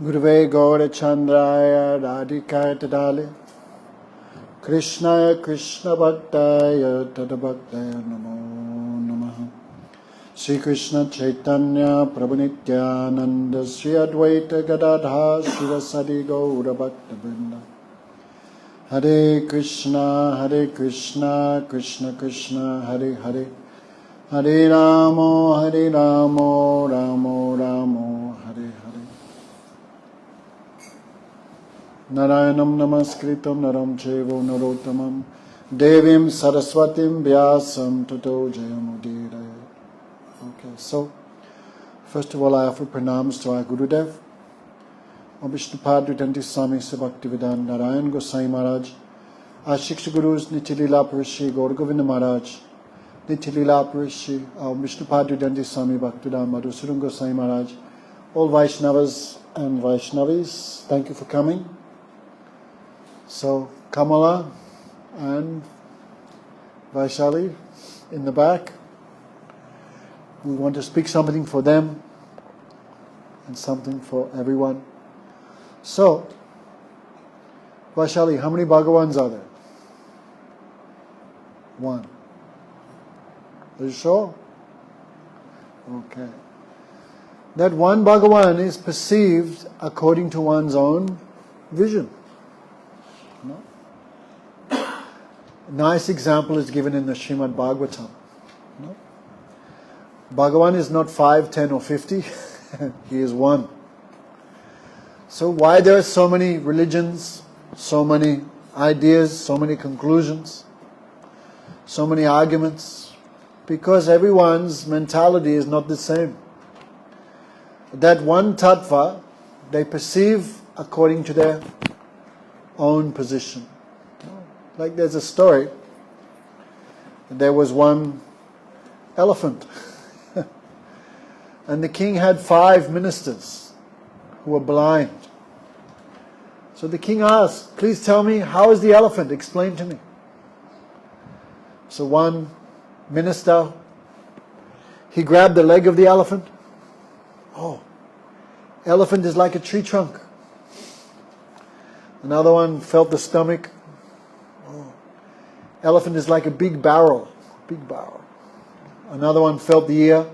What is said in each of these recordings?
Gurve Gaura Chandraya Radhikaya Tadale Krishnaya Krishna Bhaktaya Tadabhaktaya Namo Namaha Sri Krishna Chaitanya Prabhu Nityananda Sri Advaita Gadadha Shivasadi Gaura Bhakta Vrinda Hare Krishna Krishna Krishna Hare Hare Hare Ramo Ramo Ramo Hare Hare Narayanam Namaskritam Naram Chevo Narottamam Devim Saraswatim Vyasam Tato Jayamudira. Okay, so first of all I offer pranams to our Gurudev, Vishnupada Danti Swami Bhaktivedanta Narayan Gosai Maharaj, our Shiksha Gurus Nityalila Parishi Gaur Govinda Maharaj, Nityalila Parishi, our Vishnupada Danti Swami Bhaktivedanta Madhusudan Gosai Maharaj, all Vaishnavas and Vaishnavis, thank you for coming. So Kamala and Vaishali in the back, we want to speak something for them and something for everyone. So, Vaishali, how many Bhagawans are there? One. Are you sure? Okay. That one Bhagavan is perceived according to one's own vision. No? A nice example is given in the Srimad Bhagavatam. No? Bhagavan is not 5, 10 or 50. He is one. So why there are so many religions, so many ideas, so many conclusions, so many arguments? Because everyone's mentality is not the same. That one tattva, they perceive according to their own position. Like there's a story, there was one elephant and the king had 5 ministers who were blind. So the king asked, please tell me, how is the elephant? Explain to me. So one minister, he grabbed the leg of the elephant. Oh, elephant is like a tree trunk. Another one felt the stomach. Oh, elephant is like a big barrel. Big barrel. Another one felt the ear.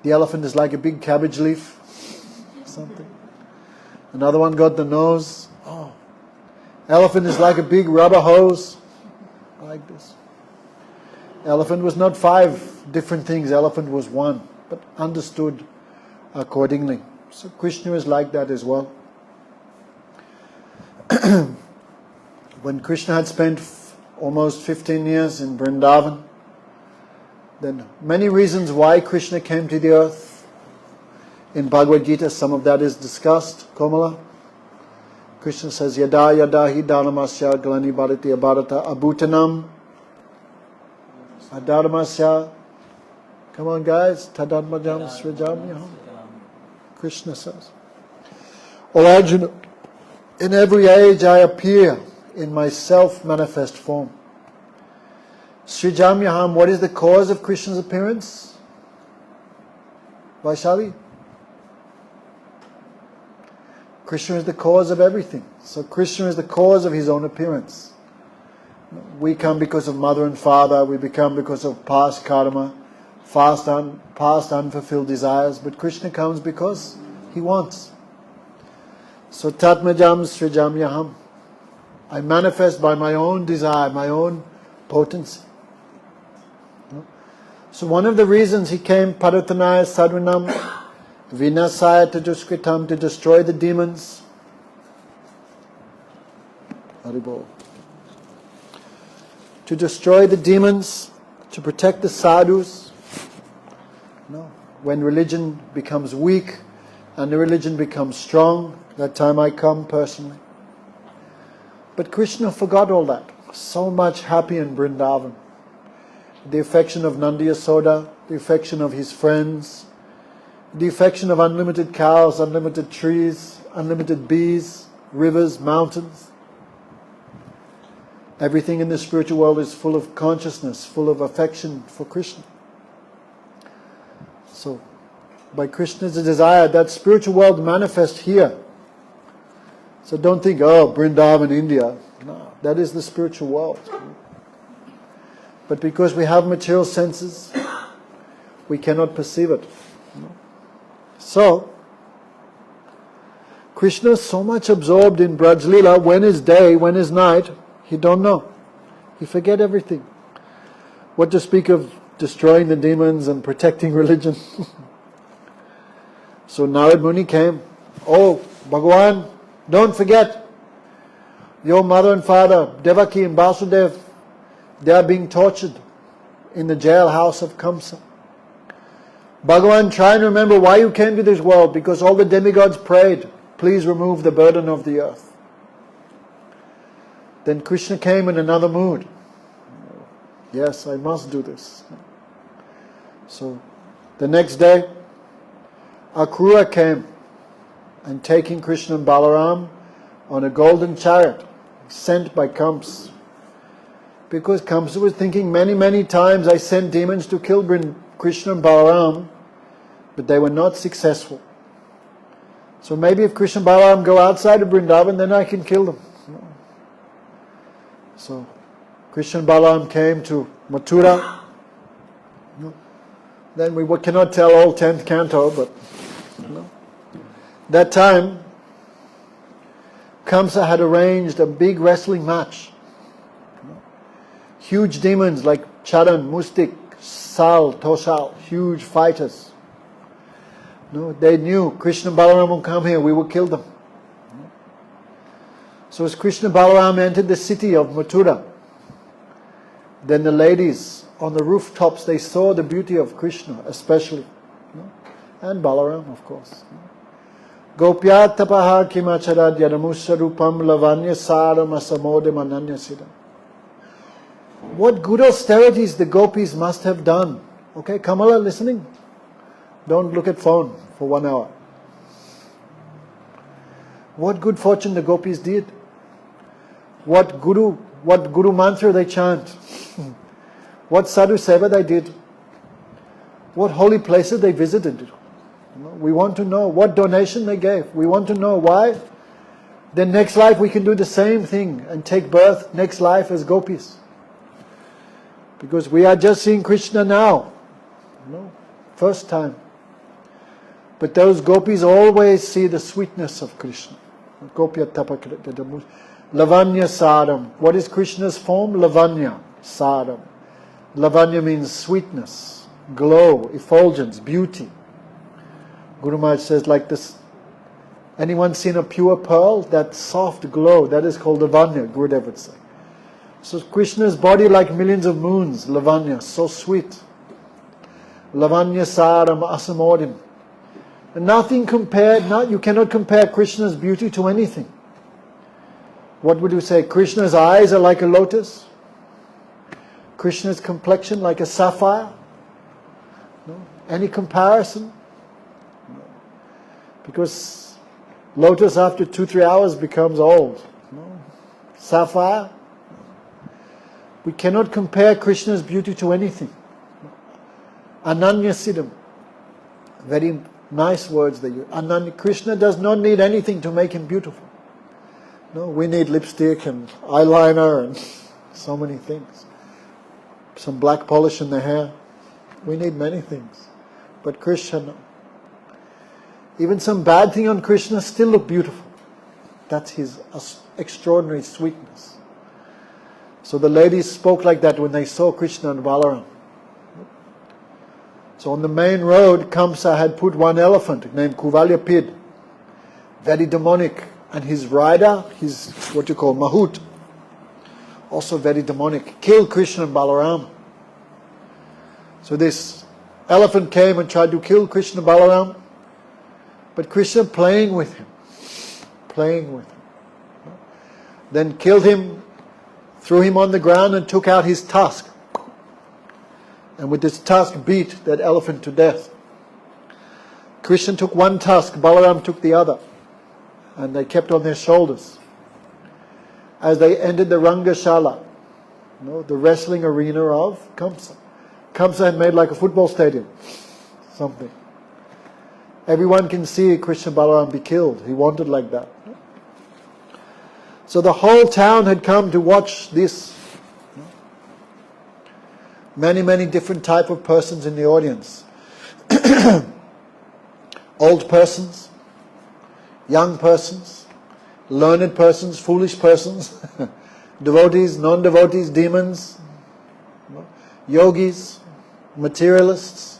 The elephant is like a big cabbage leaf. Something. Another one got the nose. Oh, elephant is like a big rubber hose. Like this. Elephant was not 5 different things. Elephant was one, but understood accordingly. So Krishna is like that as well. When Krishna had spent almost 15 years in Vrindavan, then many reasons why Krishna came to the earth. In Bhagavad Gita, some of that is discussed. Komala. Krishna says, Yada yada hi dhanamasya glani bharati abharata abhutanam adharamasya. Come on guys. Tadadmajam srijamyaham. Krishna says, O Arjuna, in every age I appear in my self-manifest form. Srijamyaham, what is the cause of Krishna's appearance? Vaishali? Krishna is the cause of everything. So Krishna is the cause of his own appearance. We come because of mother and father, we become because of past karma, past unfulfilled desires, but Krishna comes because he wants. So Tatmajam Srijamyaham, I manifest by my own desire, my own potency. So one of the reasons he came, Paratanaya Sadhunam, Vinasaya Tajuskritam, to destroy the demons. Haribol. To destroy the demons, to protect the sadhus. No. When religion becomes weak and the religion becomes strong, that time I come personally. But Krishna forgot all that. So much happy in Vrindavan. The affection of Nandi Yasoda, the affection of his friends, the affection of unlimited cows, unlimited trees, unlimited bees, rivers, mountains. Everything in the spiritual world is full of consciousness, full of affection for Krishna. So by Krishna's desire, that spiritual world manifests here. So don't think, oh, Vrindavan, India. No, that is the spiritual world. But because we have material senses, we cannot perceive it. So, Krishna is so much absorbed in Braj Leela, when is day, when is night, he don't know. He forget everything. What to speak of destroying the demons and protecting religion. So Narad Muni came. Oh, Bhagavan, don't forget, your mother and father, Devaki and Vasudev, they are being tortured in the jailhouse of Kamsa. Bhagavan, try and remember why you came to this world, because all the demigods prayed, please remove the burden of the earth. Then Krishna came in another mood. Yes, I must do this. So the next day, Akrura came and taking Krishna and Balaram on a golden chariot sent by Kamsa. Because Kamsa was thinking, many times I sent demons to kill Krishna and Balaram, but they were not successful. So maybe if Krishna and Balaram go outside of Vrindavan, then I can kill them. So Krishna and Balaram came to Mathura. Then we cannot tell all 10th canto, but that time Kamsa had arranged a big wrestling match. Huge demons like Charan, Mustik, Sal, Toshal, huge fighters. They knew Krishna and Balaram will come here, we will kill them. So as Krishna and Balaram entered the city of Mathura, then the ladies on the rooftops, they saw the beauty of Krishna especially, and Balaram of course. Gopya tapaha kimacharad yadamusarupam lavanya saram asamodem ananya siddham. What good austerities the gopis must have done. Okay, Kamala, listening? Don't look at phone for 1 hour. What good fortune the gopis did. What guru mantra they chant. What sadhu seva they did. What holy places they visited. We want to know what donation they gave. We want to know why. Then next life we can do the same thing and take birth next life as gopis. Because we are just seeing Krishna now. First time. But those gopis always see the sweetness of Krishna. Gopya tapakrita Lavanya Saram. What is Krishna's form? Lavanya Saram. Lavanya means sweetness, glow, effulgence, beauty. Guru Maharaj says like this. Anyone seen a pure pearl? That soft glow, that is called Lavanya, Gurudev would say. So Krishna's body like millions of moons, Lavanya, so sweet. Lavanya Saram Asamodim. And nothing compared, you cannot compare Krishna's beauty to anything. What would you say? Krishna's eyes are like a lotus? Krishna's complexion like a sapphire? No? Any comparison? No. Because lotus after 2-3 hours becomes old. No? Sapphire? We cannot compare Krishna's beauty to anything. Ananya Siddham. Very nice words they use. Ananya. Krishna does not need anything to make him beautiful. No, we need lipstick and eyeliner and so many things. Some black polish in the hair. We need many things. But Krishna, no. Even some bad thing on Krishna still look beautiful. That's his extraordinary sweetness. So the ladies spoke like that when they saw Krishna and Balaram. So on the main road, Kamsa had put one elephant named Kuvalyapid, very demonic, and his rider, his what you call Mahut, also very demonic, killed Krishna and Balaram. So this elephant came and tried to kill Krishna and Balaram, but Krishna playing with him, then killed him, threw him on the ground and took out his tusk. And with this tusk beat that elephant to death. Krishna took one tusk, Balaram took the other. And they kept on their shoulders. As they entered the Rangashala, the wrestling arena of Kamsa. Kamsa had made like a football stadium. Something. Everyone can see Krishna Balaram be killed. He wanted like that. So the whole town had come to watch this. Many, many different type of persons in the audience. Old persons, young persons, learned persons, foolish persons, devotees, non-devotees, demons, yogis, materialists,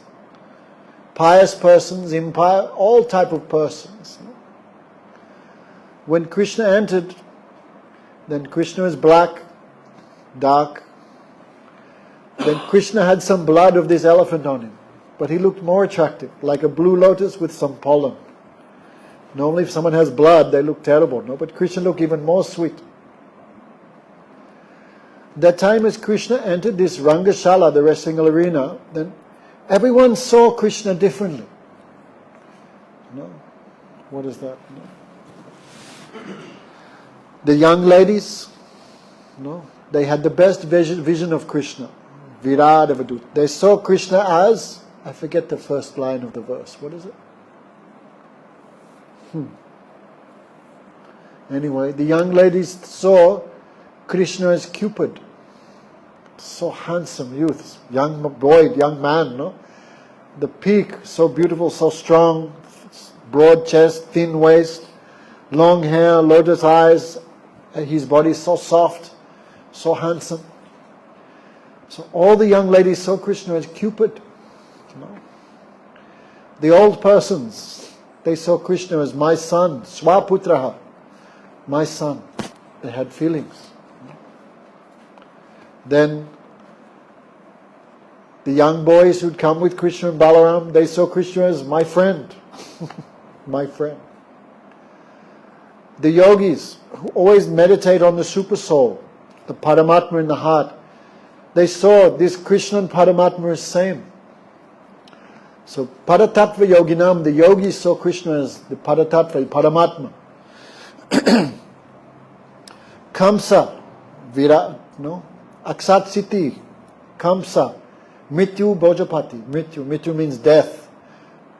pious persons, impious, all type of persons. When Krishna entered, then Krishna was black, dark. Then Krishna had some blood of this elephant on him, but he looked more attractive, like a blue lotus with some pollen. Normally if someone has blood, they look terrible, no? But Krishna looked even more sweet. That time as Krishna entered this Rangashala, the wrestling arena, then everyone saw Krishna differently. No? What is that? No? The young ladies, no? They had the best vision of Krishna. Viradavadut. They saw Krishna as, I forget the first line of the verse. What is it? Anyway, the young ladies saw Krishna as Cupid. So handsome youth, young boy, young man, no? The peak, so beautiful, so strong, broad chest, thin waist, long hair, lotus eyes, and his body so soft, so handsome. So all the young ladies saw Krishna as Cupid. The old persons, they saw Krishna as my son, Swaputraha, my son. They had feelings. Then the young boys who'd come with Krishna and Balaram, they saw Krishna as my friend, my friend. The yogis who always meditate on the super soul, the Paramatma in the heart, they saw this Krishna and Paramatma as same. So Paratattva Yoginam, the yogis saw Krishna as the Paratattva, Paramatma. Kamsa, Aksat Siti, Kamsa, Mrityu Bhojapati. Mrityu means death.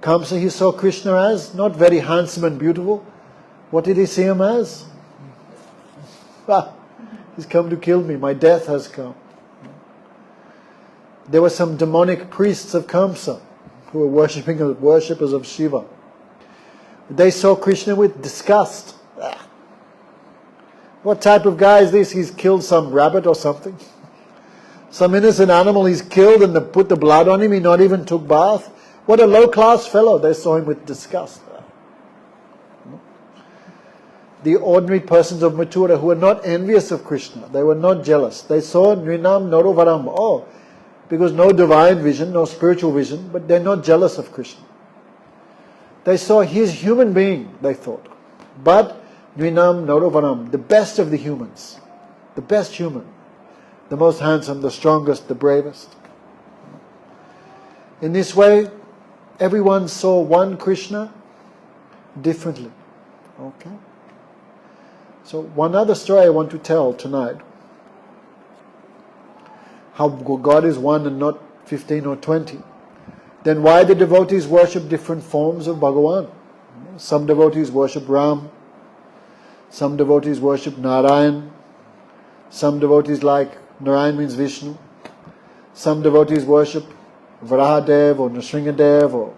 Kamsa, he saw Krishna as not very handsome and beautiful. What did he see him as? He's come to kill me, my death has come. There were some demonic priests of Kamsa who were worshippers of Shiva. They saw Krishna with disgust. What type of guy is this? He's killed some rabbit or something. Some innocent animal he's killed and they put the blood on him. He not even took bath. What a low-class fellow. They saw him with disgust. The ordinary persons of Mathura who were not envious of Krishna. They were not jealous. They saw Nrinam Norovaram. Oh, because no divine vision, no spiritual vision, but they're not jealous of Krishna. They saw his human being, they thought. But Nrinam Norovaram, the best of the humans. The best human. The most handsome, the strongest, the bravest. In this way, everyone saw one Krishna differently. Okay? So one other story I want to tell tonight. How God is one and not 15 or 20. Then why the devotees worship different forms of Bhagavan? Some devotees worship Ram. Some devotees worship Narayan. Some devotees like Narayan means Vishnu. Some devotees worship Varahadev or Nrsingadev.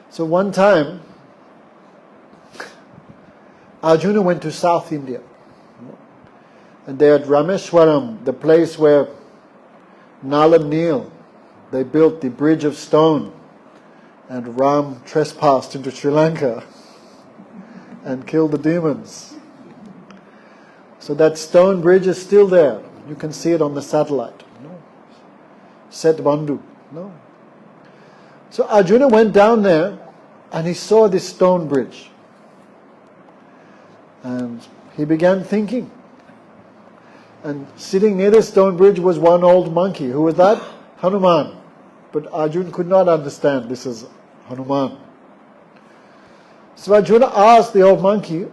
So one time, Arjuna went to South India. And there at Rameshwaram, the place where Nal and Neel, they built the bridge of stone, and Ram trespassed into Sri Lanka and killed the demons. So that stone bridge is still there. You can see it on the satellite. Set Bandhu. So Arjuna went down there and he saw this stone bridge. And he began thinking. And sitting near the stone bridge was one old monkey. Who was that? Hanuman. But Arjuna could not understand this is Hanuman. So Arjuna asked the old monkey,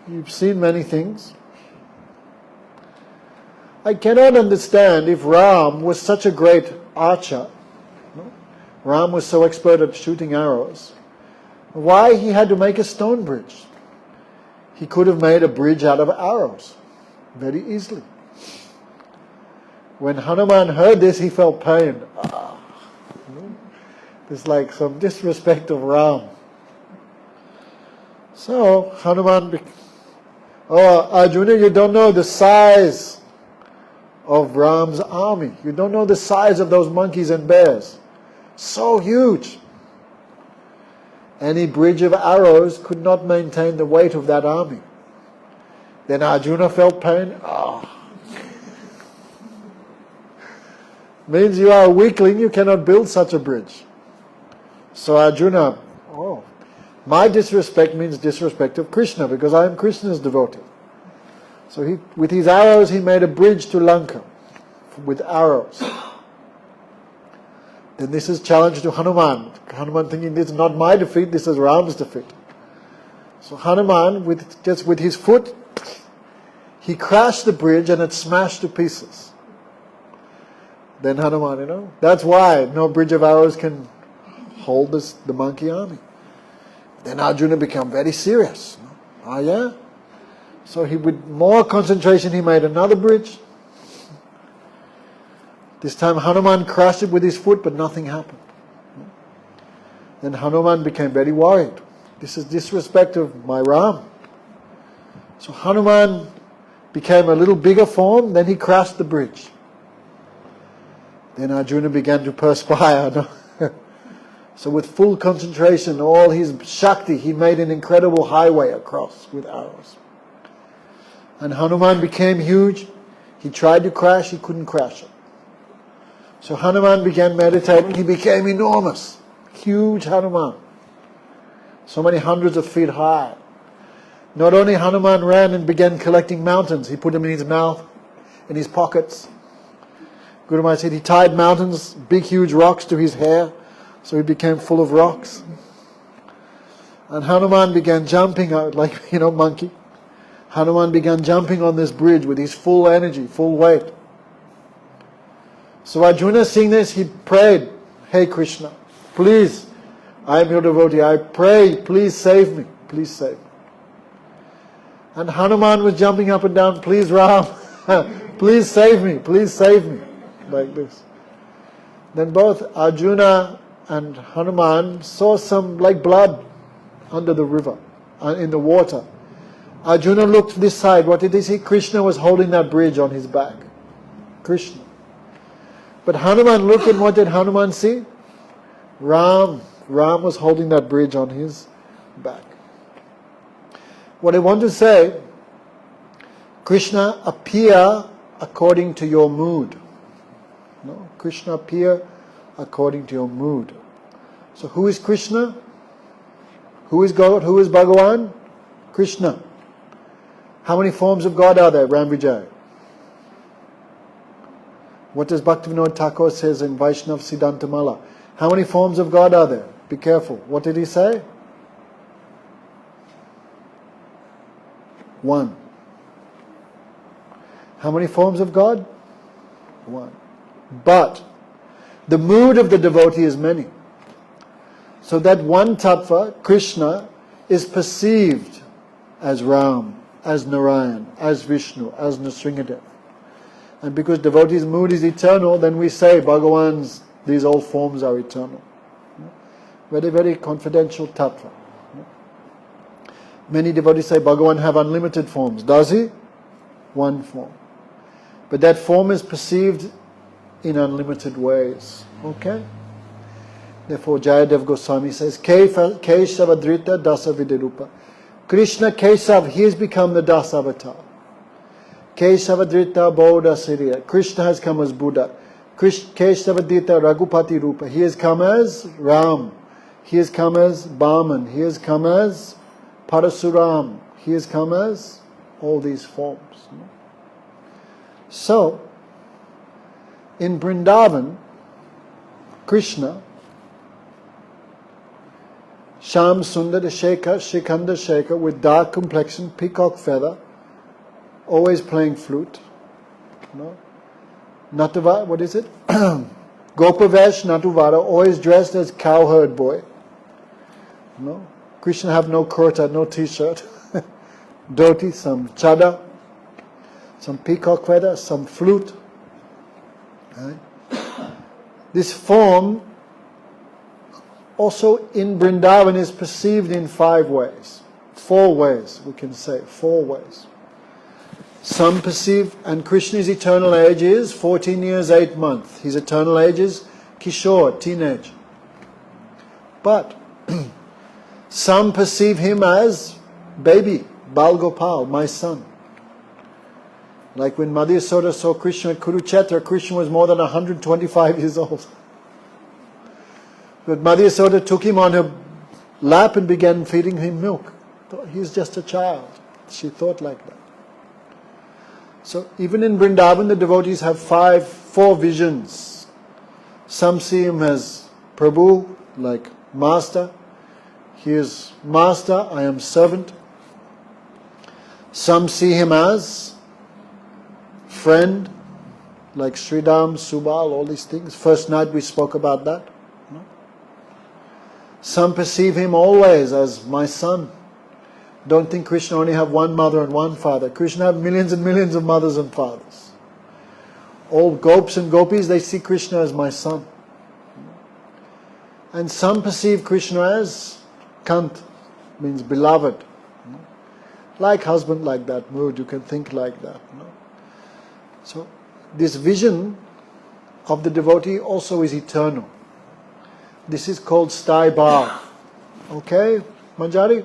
you've seen many things. I cannot understand if Ram was such a great archer. Ram was so expert at shooting arrows. Why he had to make a stone bridge? He could have made a bridge out of arrows very easily. When Hanuman heard this, he felt pain. It's like some disrespect of Ram. So Hanuman, Arjuna, you don't know the size of Ram's army. You don't know the size of those monkeys and bears. So huge. Any bridge of arrows could not maintain the weight of that army. Then Arjuna felt pain. Means you are a weakling, you cannot build such a bridge. So Arjuna, my disrespect means disrespect of Krishna, because I am Krishna's devotee. So with his arrows he made a bridge to Lanka with arrows. Then this is challenge to Hanuman. Hanuman thinking, this is not my defeat, this is Ram's defeat. So Hanuman, with his foot, he crashed the bridge and it smashed to pieces. Then Hanuman, that's why no bridge of arrows can hold the monkey army. Then Arjuna became very serious. Yeah? So with more concentration he made another bridge. This time Hanuman crashed it with his foot, but nothing happened. Then Hanuman became very worried. This is disrespect of my Ram. So Hanuman became a little bigger form, then he crashed the bridge. Then Arjuna began to perspire. So with full concentration, all his Shakti, he made an incredible highway across with arrows. And Hanuman became huge. He tried to crash, he couldn't crash it. So Hanuman began meditating, he became enormous. Huge Hanuman. So many hundreds of feet high. Not only Hanuman ran and began collecting mountains, he put them in his mouth, in his pockets. Guru Maharaj said he tied mountains, big huge rocks to his hair, so he became full of rocks. And Hanuman began jumping out like, monkey. Hanuman began jumping on this bridge with his full energy, full weight. So Arjuna, seeing this, he prayed, "Hey Krishna, please, I am your devotee, I pray, please save me, please save me." And Hanuman was jumping up and down, "Please Ram, please save me, like this. Then both Arjuna and Hanuman saw some like blood under the river, in the water. Arjuna looked this side, what did he see? Krishna was holding that bridge on his back. Krishna. But Hanuman looked, and what did Hanuman see? Ram was holding that bridge on his back. What I want to say, Krishna appear according to your mood. No, Krishna appear according to your mood. So who is Krishna? Who is God? Who is Bhagavan? Krishna. How many forms of God are there, Ram Vijay? What does Bhaktivinoda Thakur says in Vaishnav Siddhantamala? How many forms of God are there? Be careful. What did he say? 1. How many forms of God? 1. But the mood of the devotee is many. So that one tattva, Krishna, is perceived as Ram, as Narayan, as Vishnu, as Nrsimhadev. And because devotee's mood is eternal, then we say Bhagavan's, these all forms are eternal. Very, very confidential tattva. Many devotees say Bhagavan have unlimited forms. Does he? One form. But that form is perceived in unlimited ways. Okay? Therefore Jayadev Goswami says, Keshavadrita Dasa Viderupa. Krishna Keshav, he has become the Das avatar. Keshavadrita Bodha Siriya. Krishna has come as Buddha. Keshavadrita Raghupati Rupa. He has come as Ram. He has come as Bhaman. He has come as Parasuram. He has come as all these forms. So, in Vrindavan, Krishna, Sham Sundar Shekhar, Shikhanda Shekhar, with dark complexion, peacock feather, always playing flute. Natava, what is it? Gopavesh Natuvara, always dressed as cowherd boy. No? Krishna have no kurta, no t-shirt. Dhoti, some chadar, some peacock feather, some flute. Right? This form also in Vrindavan is perceived in 5 ways. 4 ways, we can say, 4 ways. Some perceive, and Krishna's eternal age is 14 years, 8 months. His eternal age is Kishore, teenage. But some perceive him as baby, Bal Gopal, my son. Like when Madhya Yasoda saw Krishna at Kuruksetra, Krishna was more than 125 years old. But Madhya Yasoda took him on her lap and began feeding him milk. He's just a child. She thought like that. So even in Vrindavan, the devotees have 4 visions. Some see him as Prabhu, like master. He is master, I am servant. Some see him as friend, like Sridham, Subal, all these things. First night we spoke about that. No? Some perceive him always as my son. Don't think Krishna only have one mother and one father. Krishna have millions and millions of mothers and fathers. All gopis and gopis, they see Krishna as my son. And some perceive Krishna as Kant, means beloved. Like husband, like that mood, you can think like that. So this vision of the devotee also is eternal. This is called sthayi-bhava. Okay, Manjari?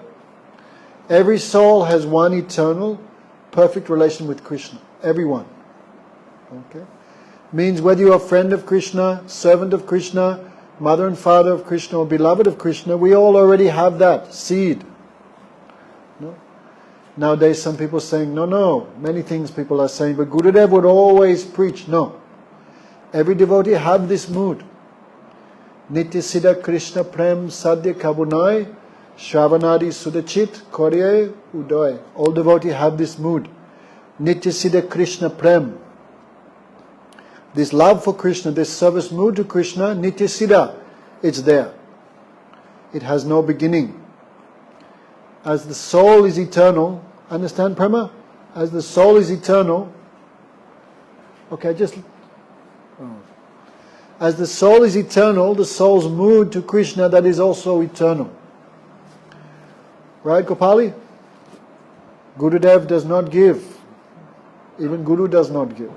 Every soul has one eternal, perfect relation with Krishna. Everyone. Okay? Means whether you are a friend of Krishna, servant of Krishna, mother and father of Krishna, or beloved of Krishna, we all already have that seed. No? Nowadays some people are saying, no, many things people are saying, but Gurudev would always preach. No. Every devotee have this mood. Nitya Siddha Krishna Prem Sadhya Kabunai Shravanadi Sudachit Korye Udoy. All devotees have this mood. Nitya Siddha Krishna Prem. This love for Krishna, this service mood to Krishna, Nitya Siddha, it's there. It has no beginning. As the soul is eternal, understand Prema? As the soul is eternal, as the soul is eternal, the soul's mood to Krishna, that is also eternal. Right, Gopali? Gurudev does not give. Even Guru does not give.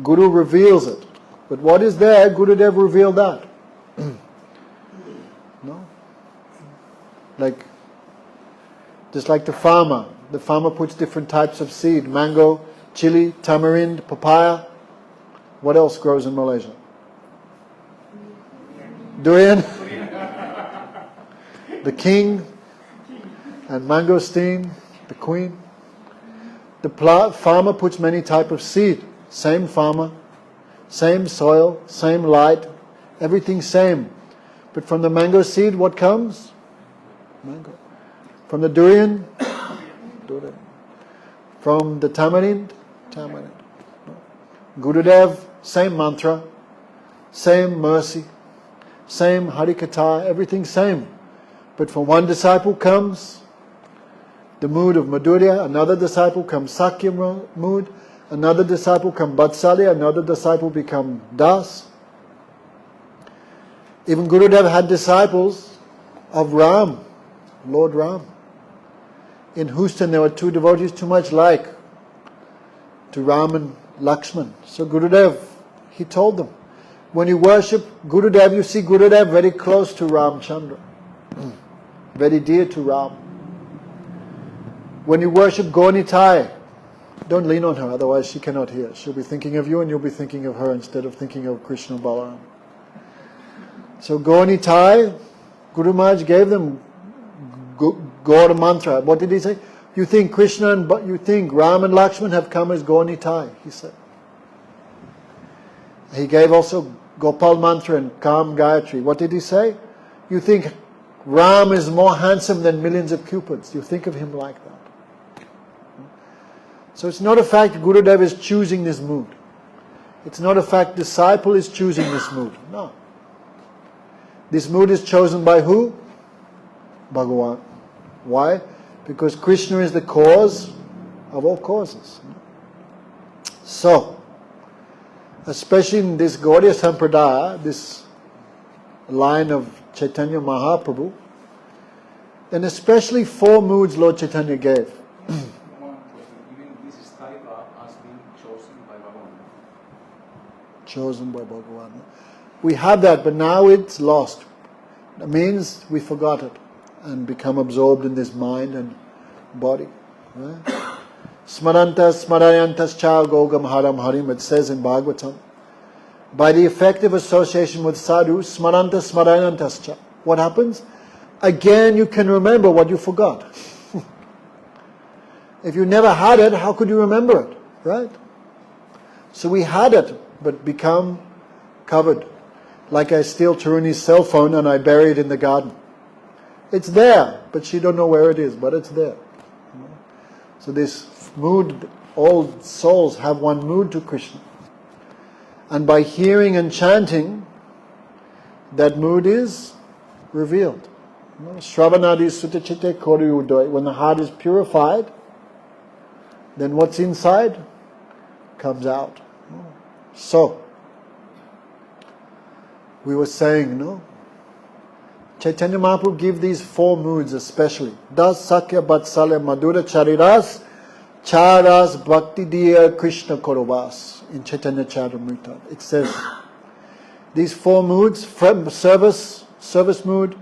Guru reveals it. But what is there, Gurudev revealed that. No? Just like the farmer. The farmer puts different types of seed. Mango, chili, tamarind, papaya. What else grows in Malaysia? Durian. The king. And mangosteen, the queen. The farmer puts many types of seed. Same farmer, same soil, same light, everything same. But from the mango seed, what comes? Mango. From the durian, durian. From the tamarind, tamarind. Gurudev, same mantra, same mercy, same harikatha, everything same. But from one disciple comes the mood of Madhurya, another disciple comes Sakya mood, another disciple comes Vatsalya, another disciple becomes Das. Even Gurudev had disciples of Ram, Lord Ram. In Houston there were 2 devotees too much like to Ram and Lakshman. So Gurudev, he told them, when you worship Gurudev, you see Gurudev very close to Ramchandra, very dear to Ram. When you worship Gaunitai, don't lean on her, otherwise she cannot hear. She'll be thinking of you and you'll be thinking of her instead of thinking of Krishna Balaram. So Gaunitai, Guru Maharaj gave them Gaura mantra. What did he say? You think Krishna and you think Ram and Lakshman have come as Gaunitai, he said. He gave also Gopal mantra and Kam Gayatri. What did he say? You think Ram is more handsome than millions of cupids. You think of him like that. So it's not a fact Gurudev is choosing this mood. It's not a fact disciple is choosing this mood. No. This mood is chosen by who? Bhagavan. Why? Because Krishna is the cause of all causes. So, especially in this Gaudiya Sampradaya, this line of Chaitanya Mahaprabhu, and especially 4 moods Lord Chaitanya gave. Even this sthayi-bhava has been chosen by Bhagavan. Chosen by Bhagavan. We have that, but now it's lost. That means we forgot it and become absorbed in this mind and body. Right? Smarantas smarayantas cha gogam haram harim, it says in Bhagavatam. By the effective association with sadhu, smarantas smarayantas cha. What happens? Again you can remember what you forgot. If you never had it, how could you remember it? Right? So we had it, but become covered. Like I steal Taruni's cell phone and I bury it in the garden. It's there, but she don't know where it is, but it's there. So this mood, all souls have one mood to Krishna. And by hearing and chanting, that mood is revealed. Shravanadi sutachite kori udoy. When the heart is purified, then what's inside comes out. So, we were saying, Chaitanya Mahaprabhu give these 4 moods especially. Das Sakya Vatsalya Madhura Chariras Charas Bhakti Diya Krishna Korobas in Chaitanya Charitamrita. It says these 4 moods: service mood,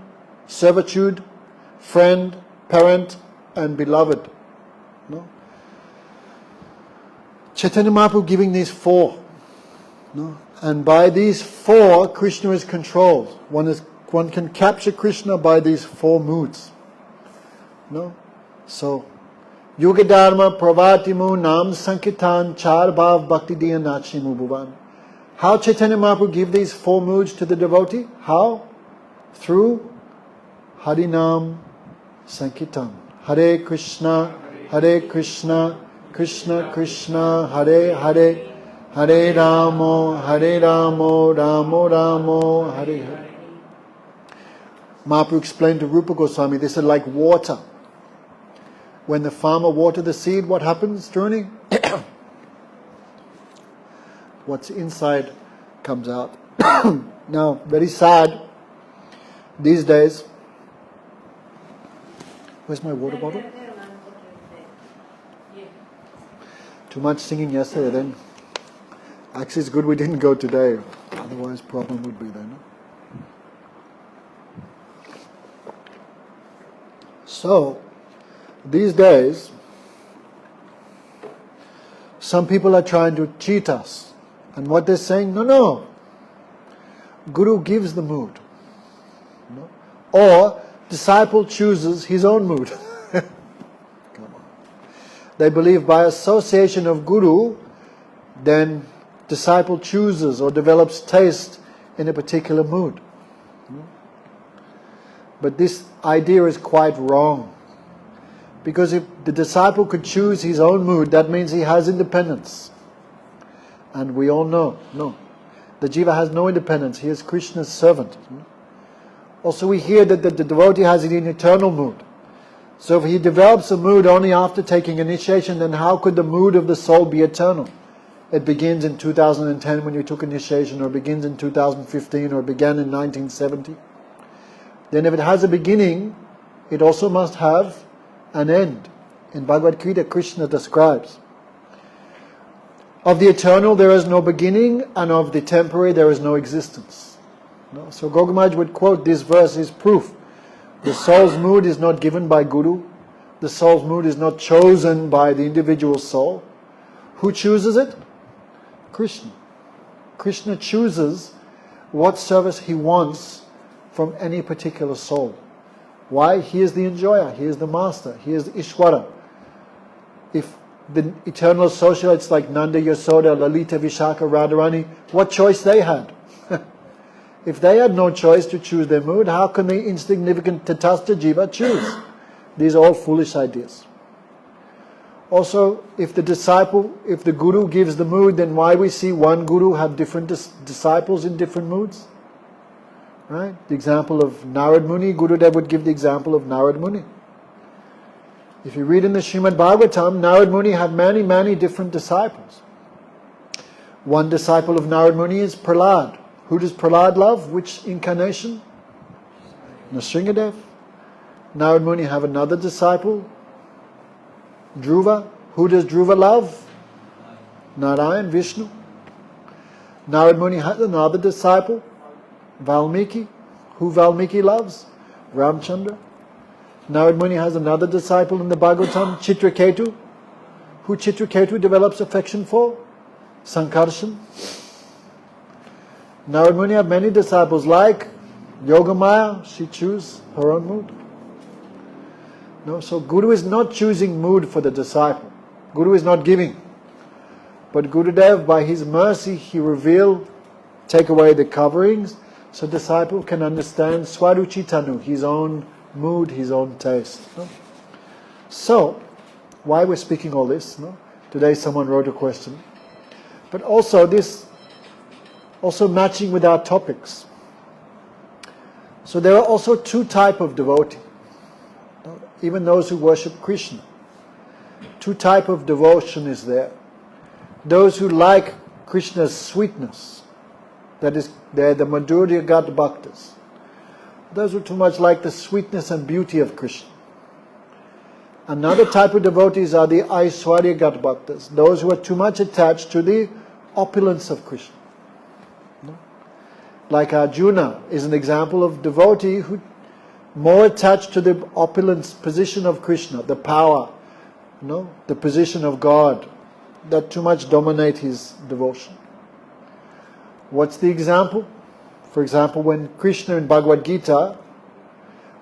servitude, friend, parent, and beloved. No? Chaitanya Mahaprabhu giving these 4. No? And by these 4, Krishna is controlled. One can capture Krishna by these 4 moods. No? So, Yuga Dharma Pravatimu Nam Sankitan Char Bhav Bhakti Diya Nachimu Bhuvan. How Chaitanya Mahaprabhu give these 4 moods to the devotee? How? Through Harinam Sankirtan. Hare Krishna, Krishna Krishna, Hare Hare, Hare Ramo, Ramo Ramo, Hare Hare. Mahaprabhu explained to Rupa Goswami, they said like water. When the farmer waters the seed, what happens, Druni? What's inside comes out. Now, very sad, these days. Where's my water bottle? Too much singing yesterday then. Actually, it's good we didn't go today. Otherwise, problem would be there. No? So, these days, some people are trying to cheat us. And what they're saying, no. Guru gives the mood. No? Or, disciple chooses his own mood. Come on. They believe by association of Guru, then disciple chooses or develops taste in a particular mood. But this idea is quite wrong. Because if the disciple could choose his own mood, that means he has independence. And we all know, no. The jiva has no independence. He is Krishna's servant. Also we hear that the devotee has an eternal mood. So if he develops a mood only after taking initiation, then how could the mood of the soul be eternal? It begins in 2010 when you took initiation, or begins in 2015, or began in 1970. Then if it has a beginning, it also must have an end. In Bhagavad Gita, Krishna describes, of the eternal there is no beginning, and of the temporary there is no existence. No? So Gaugamaj would quote this verse as proof. The soul's mood is not given by Guru. The soul's mood is not chosen by the individual soul. Who chooses it? Krishna. Krishna chooses what service he wants from any particular soul. Why? He is the enjoyer. He is the master. He is the Ishwara. If the eternal associates like Nanda, Yasoda, Lalita, Vishaka, Radharani, what choice they had? If they had no choice to choose their mood, how can the insignificant Tatastha Jiva choose? These are all foolish ideas. Also, if the guru gives the mood, then why we see one guru have different disciples in different moods? Right? The example of Narad Muni, Gurudev would give the example of Narad Muni. If you read in the Srimad Bhagavatam, Narad Muni had many, many different disciples. One disciple of Narad Muni is Prahlad. Who does Prahlad love? Which incarnation? Nrsingadev. Narad Muni have another disciple, Dhruva. Who does Dhruva love? Narayan, Vishnu. Narad Muni has another disciple, Valmiki. Who Valmiki loves? Ramchandra. Narad Muni has another disciple in the Bhagavatam, Chitraketu. Who Chitraketu develops affection for? Sankarshan. Narad Muni have many disciples like Yogamaya. She chooses her own mood. No, so Guru is not choosing mood for the disciple. Guru is not giving. But Gurudev, by his mercy, he revealed, take away the coverings, so disciple can understand Swaruchitanu, his own mood, his own taste. No? So, why we're speaking all this? No? Today someone wrote a question. But also this, also matching with our topics. So there are also two types of devotee. No? Even those who worship Krishna. Two types of devotion is there. Those who like Krishna's sweetness. That is, they're the Madhurya Gat Bhaktas. Those who too much like the sweetness and beauty of Krishna. Another type of devotees are the Aishwarya Gat Bhaktas. Those who are too much attached to the opulence of Krishna. No? Like Arjuna is an example of devotee who more attached to the opulence position of Krishna, the power, no, the position of God, that too much dominate his devotion. What's the example? For example, when Krishna in Bhagavad Gita,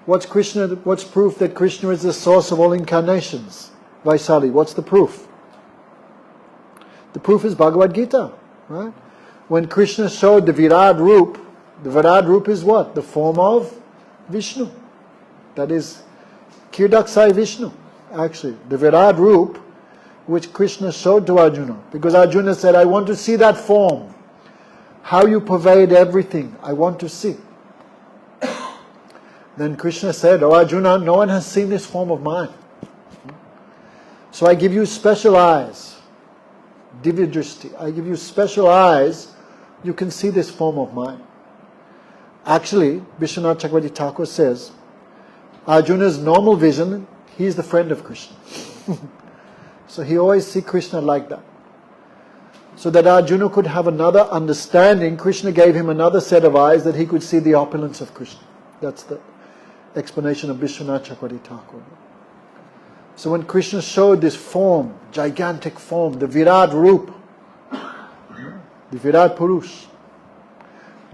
what's proof that Krishna is the source of all incarnations? Vaishali, what's the proof? The proof is Bhagavad Gita, right? When Krishna showed the Virad Roop is what? The form of Vishnu. That is Kirdaksai Vishnu, actually. The Virad Roop, which Krishna showed to Arjuna. Because Arjuna said, I want to see that form. How you pervade everything, I want to see. Then Krishna said, oh Arjuna, no one has seen this form of mine. So I give you special eyes. Divya Drishti. I give you special eyes. You can see this form of mine. Actually, Vishwanath Chakravarti Thakur says, Arjuna's normal vision, he is the friend of Krishna. So he always sees Krishna like that. So that Arjuna could have another understanding, Krishna gave him another set of eyes that he could see the opulence of Krishna. That's the explanation of Vishwanath Chakravarti Thakur. So when Krishna showed this form, gigantic form, the Virad Roop, the Virad Purush,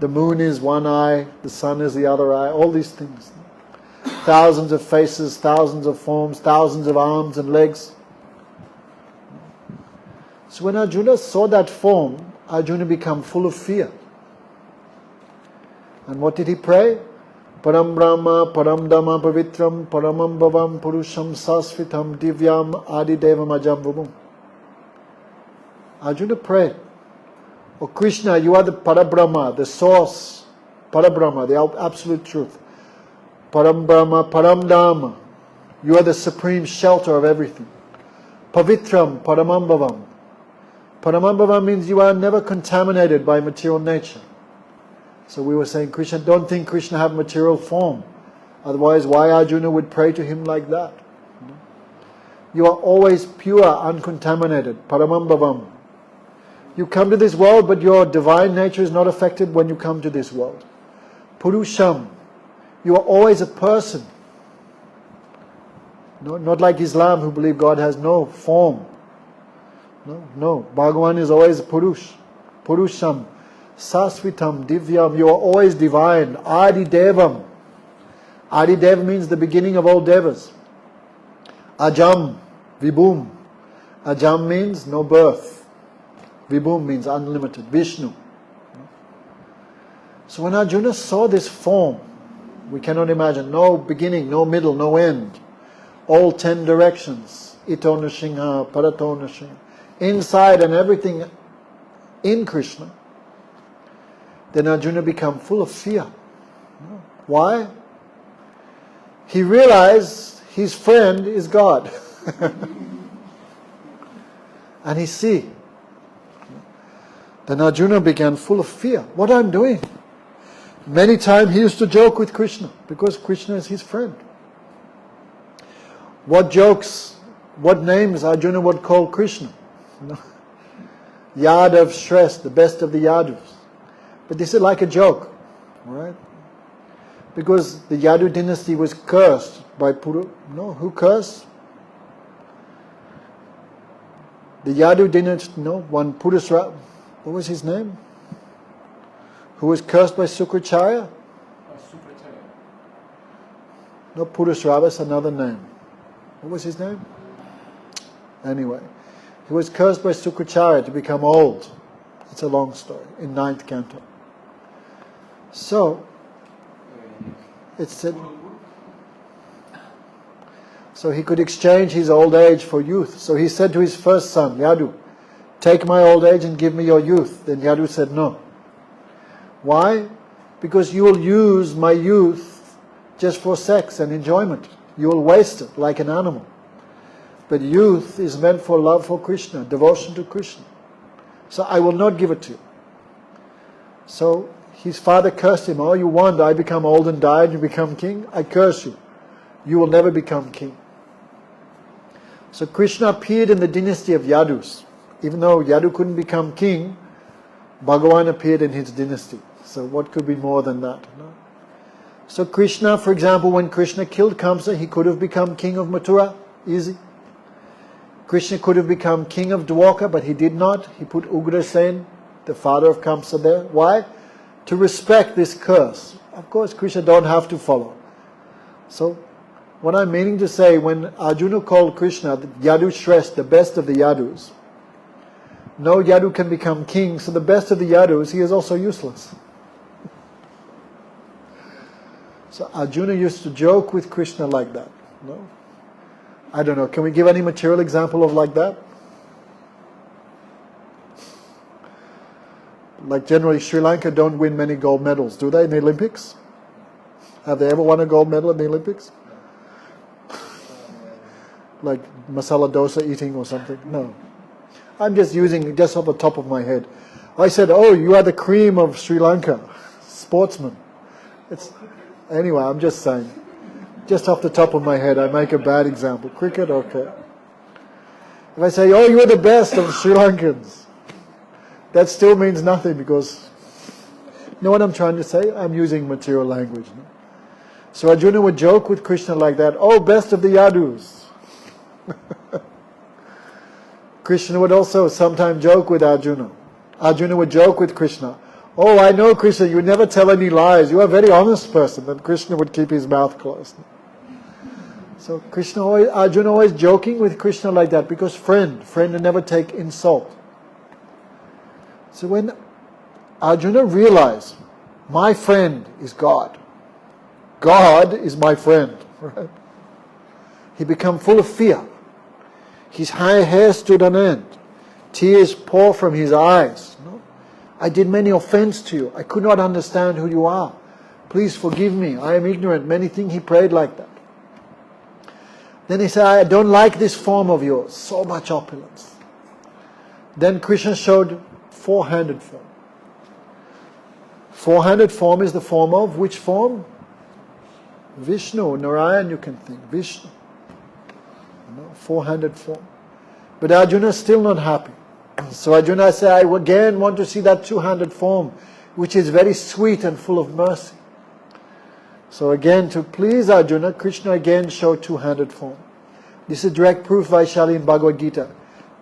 the moon is one eye, the sun is the other eye, all these things. Thousands of faces, thousands of forms, thousands of arms and legs. So when Arjuna saw that form, Arjuna became full of fear. And what did he pray? Param Brahma, Param Dhamma, Pavitram, Paramam Bhavam, Purusham, Sasvitam, Divyam, Adi Devam, Ajam Vubum. Arjuna prayed, O Krishna, you are the Parabrahma, the source, Parabrahma, the absolute truth. Param Brahma, Param Dhamma, you are the supreme shelter of everything. Pavitram, Paramam Bhavam. Paramam Bhavam means you are never contaminated by material nature. So we were saying, Krishna, don't think Krishna have material form. Otherwise, why Arjuna would pray to him like that? You are always pure, uncontaminated. Paramam Bhavam. You come to this world, but your divine nature is not affected when you come to this world. Purusham. You are always a person. No, not like Islam, who believe God has no form. No. Bhagavan is always Purush. Purusham. Sasvitam, Divyam. You are always divine. Adi Devam. Adi Dev means the beginning of all devas. Ajam. Vibhum. Ajam means no birth. Vibhum means unlimited. Vishnu. So when Arjuna saw this form, we cannot imagine. No beginning, no middle, no end. All 10 directions. ito nrsimha, parato nrsimha, inside and everything in Krishna, then Arjuna become full of fear. Why? He realized his friend is God. And he see. Then Arjuna began full of fear. What I'm doing? Many times he used to joke with Krishna because Krishna is his friend. What jokes, what names Arjuna would call Krishna? Yadav Shresth, the best of the Yadus. But this is like a joke, right? Because the Yadu dynasty was cursed by who cursed? The Yadu dynasty, one Purusra, what was his name? Who was cursed by Sukracharya? No, Purusrava is another name. What was his name? Anyway, he was cursed by Sukracharya to become old. It's a long story, in 9th canto. So, it said, so he could exchange his old age for youth. So he said to his first son, Yadu, take my old age and give me your youth. Then Yadu said, no. Why? Because you will use my youth just for sex and enjoyment. You will waste it like an animal. But youth is meant for love for Krishna, devotion to Krishna. So I will not give it to you. So his father cursed him. Oh, you want I become old and die and you become king? I curse you. You will never become king. So Krishna appeared in the dynasty of Yadus. Even though Yadu couldn't become king, Bhagavan appeared in his dynasty. So what could be more than that? No? So Krishna, for example, when Krishna killed Kamsa, he could have become king of Mathura. Easy. Krishna could have become king of Dwarka, but he did not. He put Ugrasen, the father of Kamsa, there. Why? To respect this curse. Of course, Krishna don't have to follow. So, what I'm meaning to say, when Arjuna called Krishna the Yadu Shresth, the best of the Yadus, no Yadu can become king, so the best of the Yadus, he is also useless. So Arjuna used to joke with Krishna like that. No? I don't know, can we give any material example of like that? Like generally Sri Lanka don't win many gold medals, do they, in the Olympics? Have they ever won a gold medal in the Olympics? Like masala dosa eating or something? No. I'm just using just off the top of my head. I said, oh, you are the cream of Sri Lanka. Sportsman. Anyway, I'm just saying. Just off the top of my head, I make a bad example. Cricket, okay. If I say, oh, you are the best of Sri Lankans, that still means nothing because, you know what I'm trying to say? I'm using material language. No? So Arjuna would joke with Krishna like that, oh, best of the Yadus. Krishna would also sometimes joke with Arjuna. Arjuna would joke with Krishna. Oh, I know, Krishna, you never tell any lies. You are a very honest person. And Krishna would keep his mouth closed. So Arjuna always joking with Krishna like that because friend would never take insult. So when Arjuna realized, my friend is God. God is my friend. Right? He became full of fear. His hair stood on end. Tears pour from his eyes. No? I did many offense to you. I could not understand who you are. Please forgive me. I am ignorant. Many things he prayed like that. Then he said, I don't like this form of yours. So much opulence. Then Krishna showed four-handed form. Four-handed form is the form of which form? Vishnu, Narayan, you can think. Vishnu. Four-handed form. But Arjuna is still not happy. So Arjuna said, I again want to see that two-handed form, which is very sweet and full of mercy. So again, to please Arjuna, Krishna again showed two-handed form. This is direct proof Vaishali in Bhagavad Gita.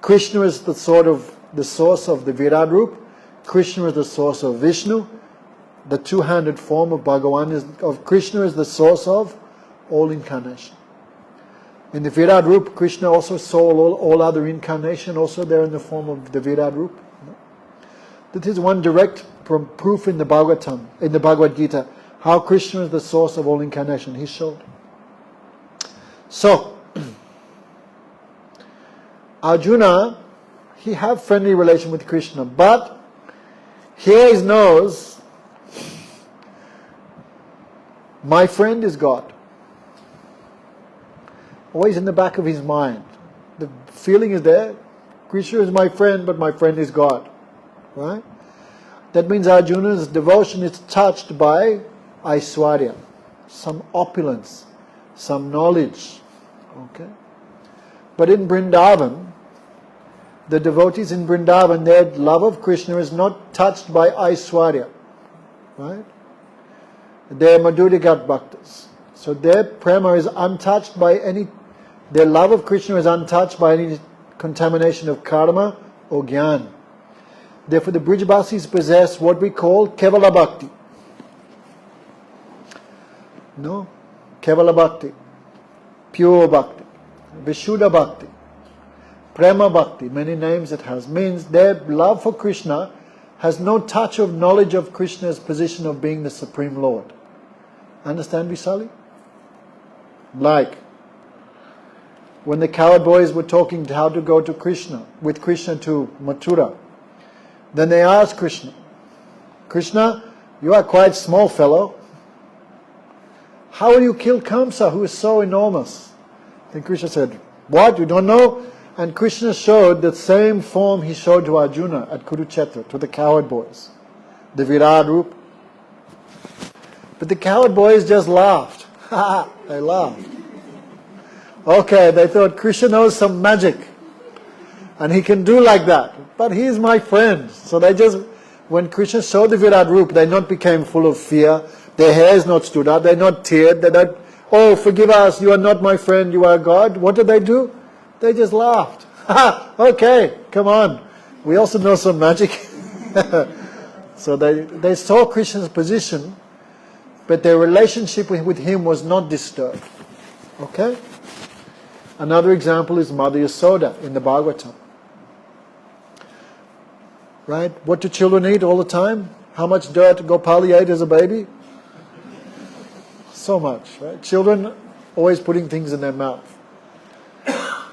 Krishna is the source of the Virat Rup. Krishna is the source of Vishnu. The two-handed form of Krishna is the source of all incarnation. In the Virat Rup, Krishna also saw all other incarnation, also there in the form of the Virat Rup. That is one direct proof in the Bhagavad Gita, how Krishna is the source of all incarnation. He showed. So, Arjuna, he have friendly relation with Krishna, but here he knows, my friend is God. Always in the back of his mind. The feeling is there, Krishna is my friend, but my friend is God. Right? That means Arjuna's devotion is touched by Aishwarya, some opulence, some knowledge. Okay? But in Vrindavan, the devotees in Vrindavan, their love of Krishna is not touched by Aishwarya. Right? They are Madhurigat Bhaktas. So their prema is untouched by any, their love of Krishna is untouched by any contamination of karma or jnana. Therefore the Brijbasis possess what we call Kevala Bhakti. No? Kevala Bhakti. Pure Bhakti. Vishuddha Bhakti. Prema Bhakti, many names it has, means their love for Krishna has no touch of knowledge of Krishna's position of being the Supreme Lord. Understand, Visali? Like, when the cowherd boys were talking to how to go to Krishna, with Krishna to Mathura, then they asked Krishna, Krishna, you are quite small fellow. How will you kill Kamsa, who is so enormous? Then Krishna said, what, you don't know? And Krishna showed the same form he showed to Arjuna at Kuruksetra, to the cowherd boys. The Virat Rup. But the cowherd boys just laughed. They laughed. Okay, they thought Krishna knows some magic. And he can do like that. But he is my friend. So they just, when Krishna showed the Virat Rup, they not became full of fear. Their hairs not stood up. They not teared. They not, oh, forgive us, you are not my friend, you are God. What did they do? They just laughed. Okay, come on. We also know some magic. So they saw Krishna's position, but their relationship with him was not disturbed. Okay? Another example is Mother Yasoda in the Bhagavatam. Right? What do children eat all the time? How much dirt Gopali ate as a baby? So much, right? Children always putting things in their mouth.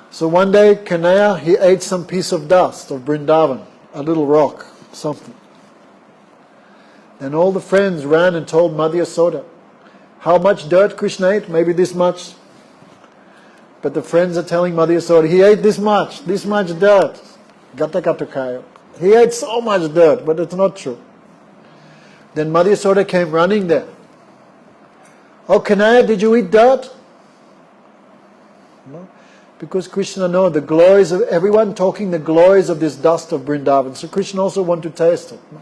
So one day, Kanaya, he ate some piece of dust of Vrindavan, a little rock, something. And all the friends ran and told Mother Yasoda, how much dirt Krishna ate? Maybe this much. But the friends are telling Mother Yasoda, he ate this much dirt. Gata gata kayo. He ate so much dirt, but it's not true. Then Mother Yasoda came running there. Oh, Kanaya, did you eat dirt? No. Because Krishna knows the glories of everyone talking the glories of this dust of Vrindavan. So Krishna also want to taste it. No?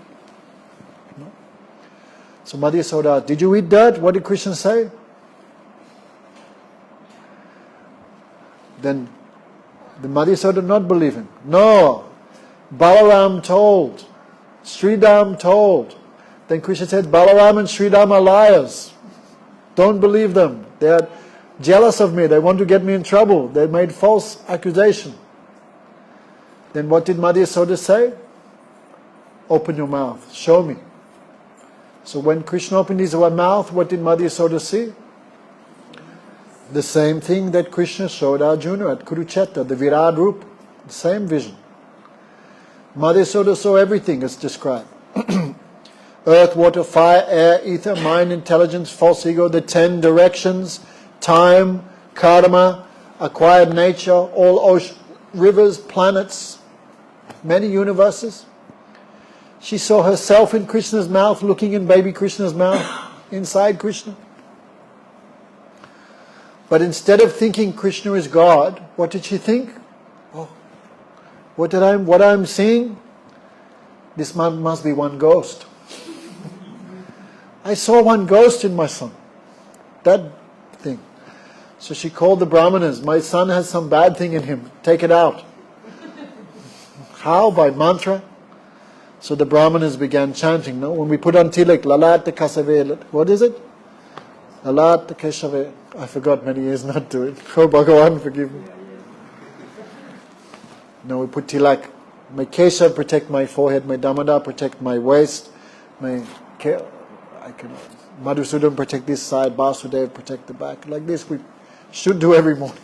No? So Mother Yasoda asked, did you eat dirt? What did Krishna say? Then the Mother Yasoda not believing. No. Balaram told. Sridham told. Then Krishna said, Balaram and Sridham are liars. Don't believe them. They are jealous of me. They want to get me in trouble. They made false accusation. Then what did Mother Yasoda say? Open your mouth. Show me. So when Krishna opened his mouth, what did Mother Yasoda see? The same thing that Krishna showed Arjuna at Kuruksetra, the Virat Rup. The same vision. Mother Yasoda saw everything as described. Earth, water, fire, air, ether, mind, intelligence, false ego, the 10 directions, time, karma, acquired nature, all ocean, rivers, planets, many universes. She saw herself in Krishna's mouth, looking in baby Krishna's mouth, inside Krishna. But instead of thinking Krishna is God, what did she think? Oh, what I'm seeing? This must be one ghost. I saw one ghost in my son. That thing. So she called the Brahmanas. My son has some bad thing in him. Take it out. How? By mantra. So the Brahmanas began chanting. No? When we put on tilak, lalat kasave. What is it? Lalat keshave. I forgot many years not to it. Oh Bhagavan, forgive me. No, we put tilak. My kesha protect my forehead. My damodara protect my waist. Madhusudan protect this side, Basudev protect the back. Like this we should do every morning.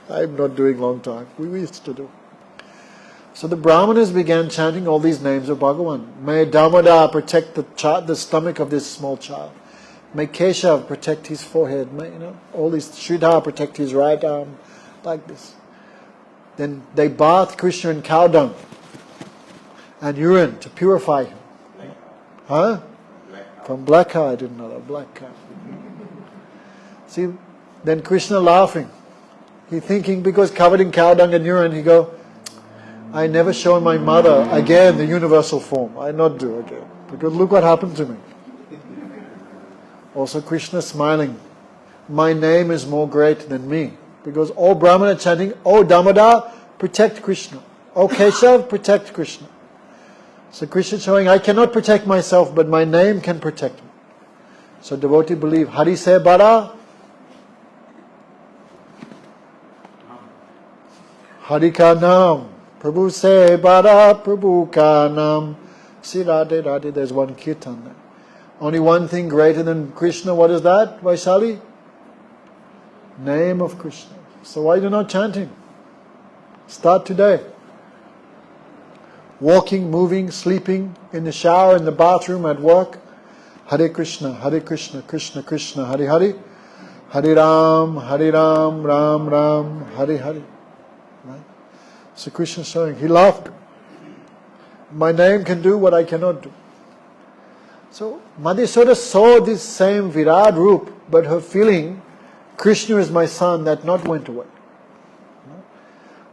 I'm not doing long time. We used to do. So the Brahmanas began chanting all these names of Bhagavan. May Damodara protect the stomach of this small child. May Keshav protect his forehead. May, all these, Sridhar protect his right arm, like this. Then they bathed Krishna in cow dung and urine to purify him. Huh? From black cow, I didn't know that, black cow. See, then Krishna laughing. He thinking, because covered in cow dung and urine, he go, I never show my mother again the universal form. I not do again. Because look what happened to me. Also Krishna smiling. My name is more great than me. Because all Brahmana chanting, oh Damodara, protect Krishna. Oh Keshav, protect Krishna. So Krishna showing, I cannot protect myself, but my name can protect me. So devotee believe, Hari se bara, Hari ka naam. Prabhu se bara, Prabhu ka naam. See Radhe, Radhe, there's one kirtan there. Only one thing greater than Krishna, what is that, Vaishali? Name of Krishna. So why are you not chanting? Start today. Walking, moving, sleeping, in the shower, in the bathroom, at work. Hare Krishna, Krishna Krishna, Hare Hare. Hare Ram, Ram Ram, Hare Hare. Right? So Krishna showing, he laughed. My name can do what I cannot do. So Madhusudana saw this same Virat Roop, but her feeling, Krishna is my son, that not went away.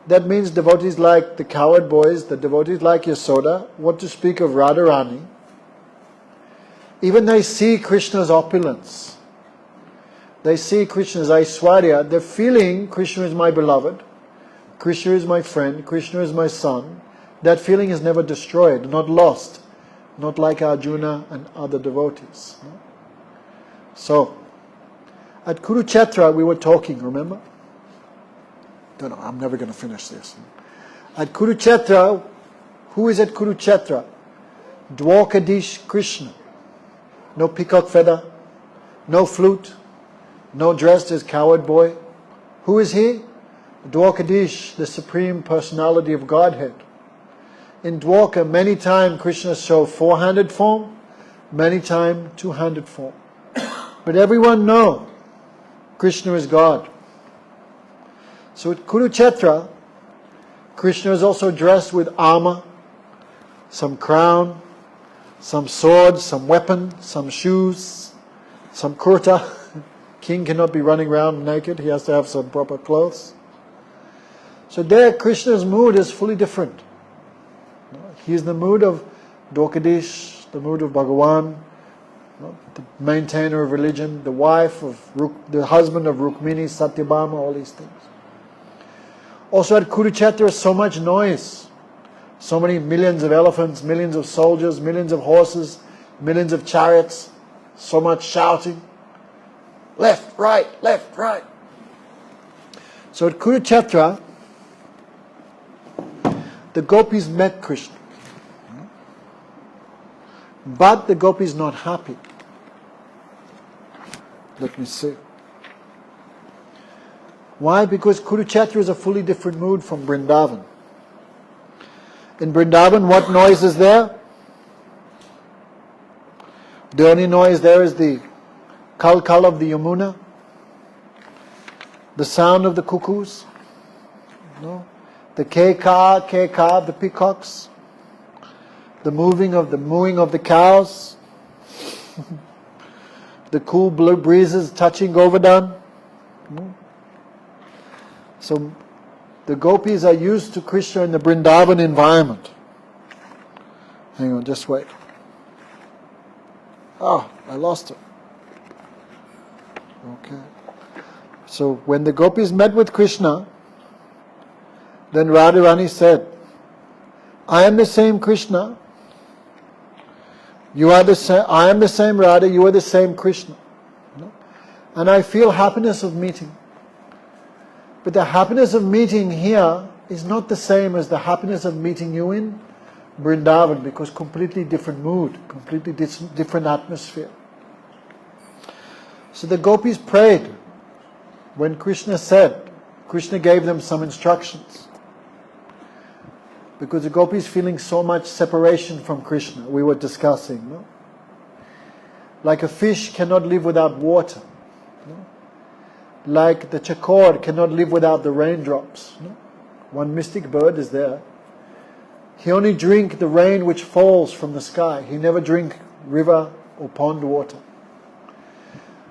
That means devotees like the coward boys, the devotees like Yasoda, what to speak of Radharani, even they see Krishna's opulence. They see Krishna's Aishwarya, they're feeling Krishna is my beloved, Krishna is my friend, Krishna is my son. That feeling is never destroyed, not lost, not like Arjuna and other devotees. So, at Kuruksetra we were talking, remember? Don't know, I'm never going to finish this. At Kuruksetra, who is at Kuruksetra? Dwarkadish Krishna. No peacock feather, no flute, no dressed as coward boy. Who is he? Dwarkadish, the Supreme Personality of Godhead. In Dwarka, many times Krishna showed 400 form, many times 200 form. But everyone know Krishna is God. So at Kuruksetra, Krishna is also dressed with armor, some crown, some sword, some weapon, some shoes, some kurta. King cannot be running around naked, he has to have some proper clothes. So there Krishna's mood is fully different. He is the mood of Dwarkadish, the mood of Bhagavan, the maintainer of religion, the wife of the husband of Rukmini, Sthayi-bhava, all these things. Also at Kuruksetra is so much noise. So many millions of elephants, millions of soldiers, millions of horses, millions of chariots, so much shouting. Left, right, left, right. So at Kuruksetra, the gopis met Krishna. But the gopis not happy. Let me see. Why? Because Kuruksetra is a fully different mood from Vrindavan. In Vrindavan, what noise is there? The only noise there is the kal-kal of the Yamuna, the sound of the cuckoos, the ke-ka, of the peacocks, the mooing of the cows, the cool blue breezes touching Govardhan. So the gopis are used to Krishna in the Vrindavan environment. Hang on, just wait. I lost it. Okay. So when the gopis met with Krishna, then Radharani said, I am the same Krishna. You are the same. I am the same Radha. You are the same Krishna. And I feel happiness of meeting. But the happiness of meeting here is not the same as the happiness of meeting you in Vrindavan, because completely different mood, completely different atmosphere. So the gopis prayed when Krishna said, Krishna gave them some instructions. Because the gopis feeling so much separation from Krishna, we were discussing. No? Like a fish cannot live without water. No? Like the chakor cannot live without the raindrops. No? One mystic bird is there. He only drink the rain which falls from the sky. He never drink river or pond water.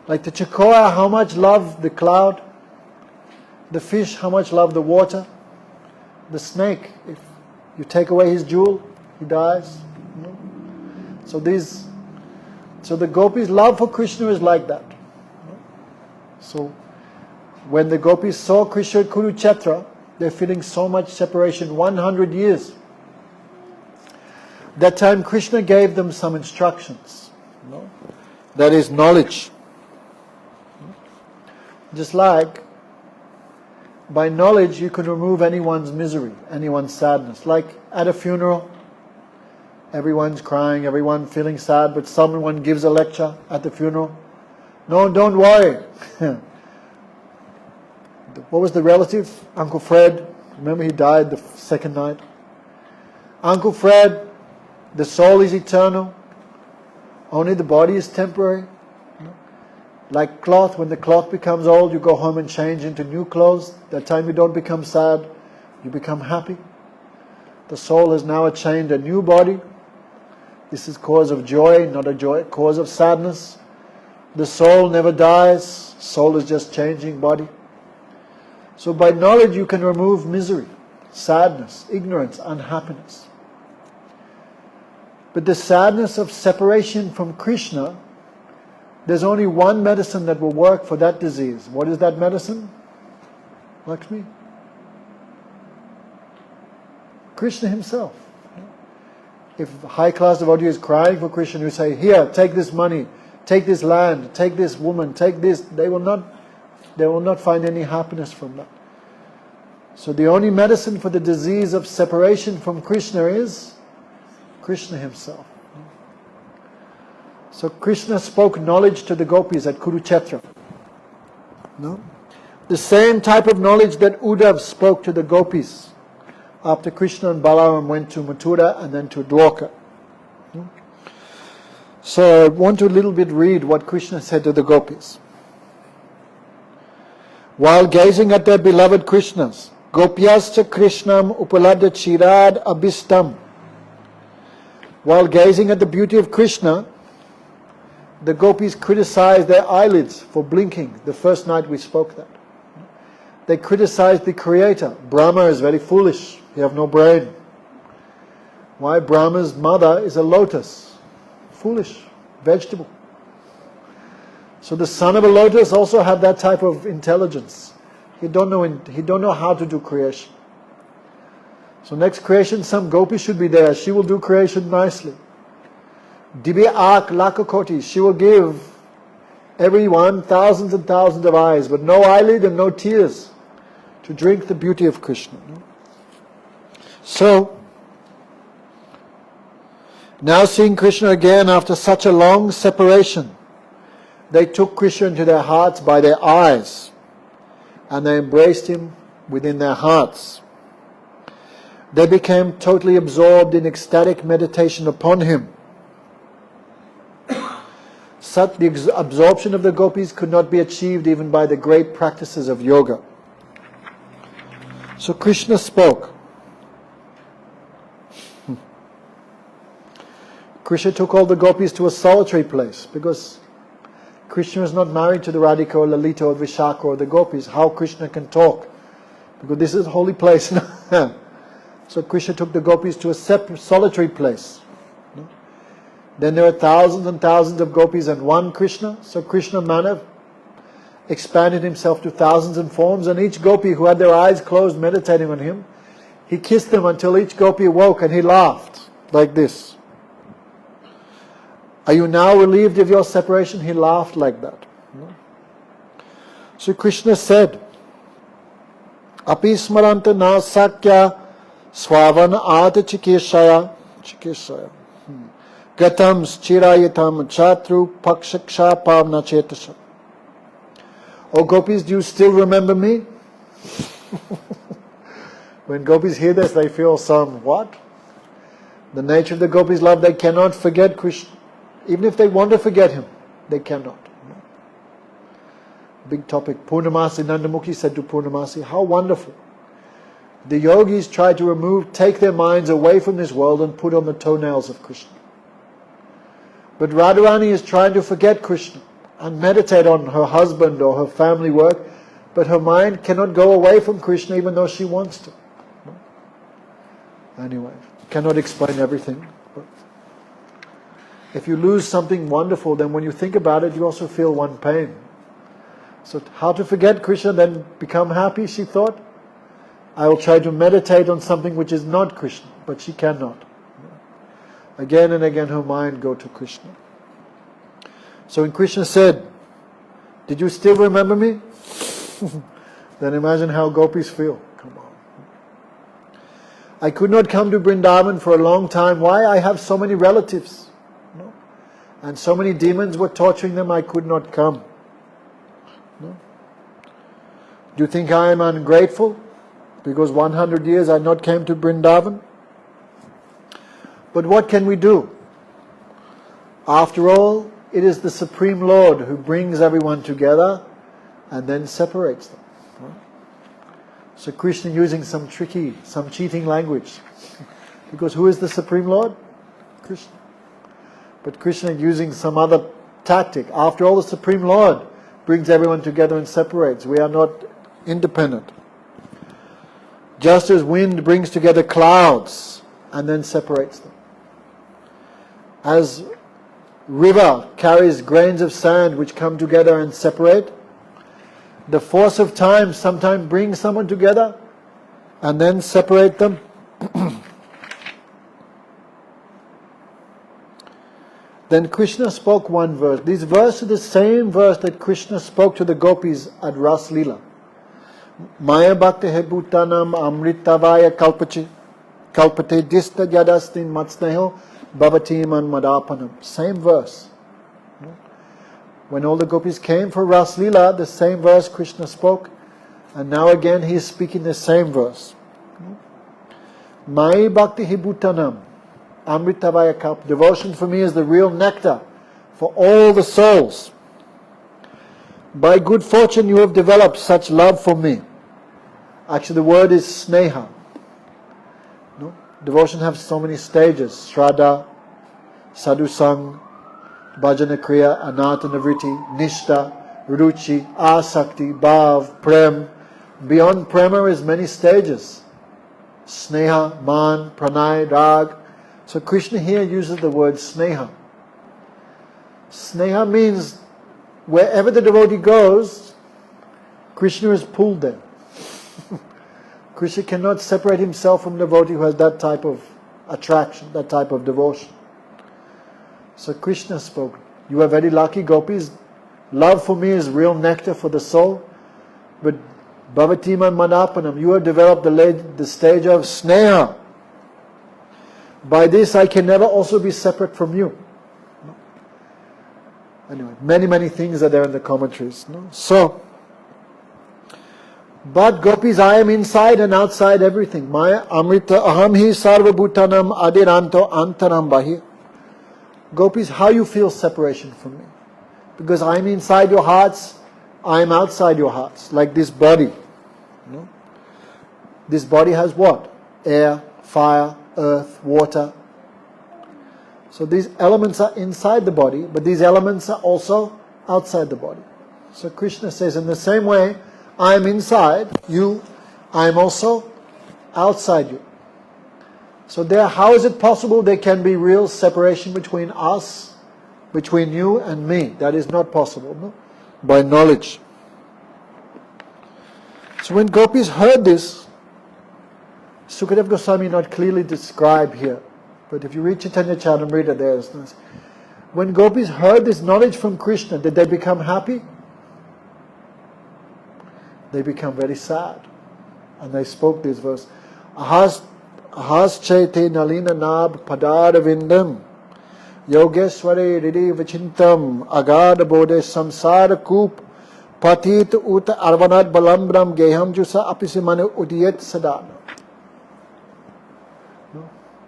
Like the chakor, how much love the cloud. The fish, how much love the water. The snake, if you take away his jewel, he dies. No? So the gopis' love for Krishna is like that. So when the gopis saw Krishna at Kuruksetra, they're feeling so much separation, 100 years. That time Krishna gave them some instructions. That is knowledge. Just like by knowledge you can remove anyone's misery, anyone's sadness. Like at a funeral, everyone's crying, everyone feeling sad, but someone gives a lecture at the funeral. No, don't worry. What was the relative? Uncle Fred. Remember he died the second night? Uncle Fred, the soul is eternal. Only the body is temporary. Like cloth, when the cloth becomes old, you go home and change into new clothes. That time you don't become sad, you become happy. The soul has now attained a new body. This is cause of joy, not a cause of sadness. The soul never dies. Soul is just changing body. So by knowledge you can remove misery, sadness, ignorance, unhappiness. But the sadness of separation from Krishna, there's only one medicine that will work for that disease. What is that medicine? Lakshmi? Krishna himself. If a high-class devotee is crying for Krishna, you say, here, take this money, take this land, take this woman, take this. They will not find any happiness from that. So the only medicine for the disease of separation from Krishna is Krishna himself. So Krishna spoke knowledge to the gopis at Kuruksetra. No? The same type of knowledge that Uddhav spoke to the gopis after Krishna and Balaram went to Mathura and then to Dwarka. No? So I want to a little bit read what Krishna said to the gopis. While gazing at their beloved Krishnas, Gopyascha Krishnam upalabdha chirad abhistam. While gazing at the beauty of Krishna, the gopis criticized their eyelids for blinking. The first night we spoke that. They criticized the Creator. Brahma is very foolish. He have no brain. Why? Brahma's mother is a lotus. Foolish. Vegetable. So the son of a lotus also have that type of intelligence. He don't know how to do creation. So next creation, some gopi should be there. She will do creation nicely. Dibya ak lakakoti. She will give everyone thousands and thousands of eyes, but no eyelid and no tears to drink the beauty of Krishna. So, now seeing Krishna again after such a long separation, they took Krishna into their hearts by their eyes, and they embraced him within their hearts. They became totally absorbed in ecstatic meditation upon him. Such the absorption of the gopis could not be achieved even by the great practices of yoga. So Krishna spoke. Krishna took all the gopis to a solitary place because Krishna is not married to the Radhika or Lalita or Vishaka or the gopis. How Krishna can talk? Because this is a holy place. So Krishna took the gopis to a separate, solitary place. Then there were thousands and thousands of gopis and one Krishna. So Krishna Manav expanded himself to thousands of forms, and each gopi who had their eyes closed meditating on him, he kissed them until each gopi awoke and he laughed like this. Are you now relieved of your separation? He laughed like that. So Krishna said, Api smaranta na sakya swavana ata chikeshaya gatam chirayatam chatru pakshaksha pavna chetasha. Oh gopis, do you still remember me? When gopis hear this, they feel some, what? The nature of the gopis' love, they cannot forget Krishna. Even if they want to forget him, they cannot. Big topic. Purnamasi, Nandamukhi said to Purnamasi, how wonderful. The yogis try to take their minds away from this world and put on the toenails of Krishna. But Radharani is trying to forget Krishna and meditate on her husband or her family work, but her mind cannot go away from Krishna even though she wants to. Anyway, cannot explain everything. But if you lose something wonderful, then when you think about it, you also feel one pain. So how to forget Krishna, then become happy, she thought? I will try to meditate on something which is not Krishna, but she cannot. Again and again her mind go to Krishna. So when Krishna said, did you still remember me? Then imagine how gopis feel. Come on. I could not come to Vrindavan for a long time. Why? I have so many relatives. No? And so many demons were torturing them, I could not come. No? Do you think I am ungrateful? Because 100 years I not came to Vrindavan? But what can we do? After all, it is the Supreme Lord who brings everyone together and then separates them. Right? So Krishna using some cheating language. Because who is the Supreme Lord? Krishna. But Krishna using some other tactic. After all, the Supreme Lord brings everyone together and separates. We are not independent. Just as wind brings together clouds and then separates them. As river carries grains of sand which come together and separate, the force of time sometimes brings someone together and then separate them. Then Krishna spoke one verse. This verse is the same verse that Krishna spoke to the gopis at Ras Leela. Maya bhakti he bhutanam amritavaya kalpate dista yadastin matsneho bhavatiman madapanam. Same verse. When all the gopis came for Ras Leela, the same verse Krishna spoke, and now again he is speaking the same verse. Maya bhakti he bhutanam amritavaya kalp. Devotion for me is the real nectar for all the souls. By good fortune you have developed such love for me. Actually the word is sneha. No? Devotion has so many stages. Shraddha, sadhusang, bhajana kriya, anatanavriti, nishta, ruchi, asakti, bhav, prem. Beyond prema is many stages. Sneha, man, pranay, rag. So Krishna here uses the word sneha. Sneha means wherever the devotee goes, Krishna is pulled there. Krishna cannot separate himself from the devotee who has that type of attraction, that type of devotion. So Krishna spoke, you are very lucky gopis. Love for me is real nectar for the soul. But bhavatima manapanam, you have developed the stage of sneha. By this I can never also be separate from you. Anyway, many things are there in the commentaries. No? So, but gopis, I am inside and outside everything. Maya amrita aham hi sarva bhutanam adiranto antaram bahi. Gopis, how you feel separation from me? Because I am inside your hearts, I am outside your hearts. Like this body. No? This body has what? Air, fire, earth, water. So these elements are inside the body, but these elements are also outside the body. So Krishna says, in the same way, I am inside you, I am also outside you. So how is it possible there can be real separation between us, between you and me? That is not possible, no? By knowledge. So when gopis heard this, Sukadeva Goswami not clearly described here, but if you read Chaitanya Charitamrita, there is this. When gopis heard this knowledge from Krishna, did they become happy? They become very sad. And they spoke this verse. Ahas chaite nalina nab padara vindam yogesware ridi vachintam agada bodhe samsara koop patit uta arvanat balambram geham jusa apisimane udiyet sadana.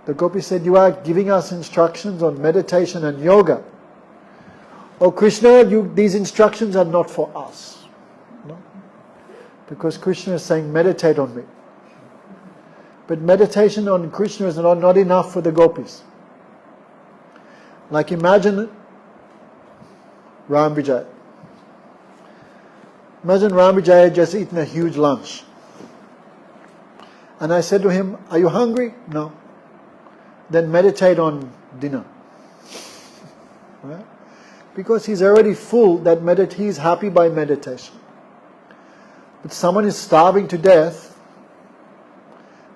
The gopis said, you are giving us instructions on meditation and yoga. Oh Krishna, these instructions are not for us. No? Because Krishna is saying, meditate on me. But meditation on Krishna is not enough for the gopis. Like imagine Ram Vijay. Imagine Ram Vijay had just eaten a huge lunch. And I said to him, are you hungry? No. Then meditate on dinner. Right? Because he's already full, that he's happy by meditation. But someone is starving to death,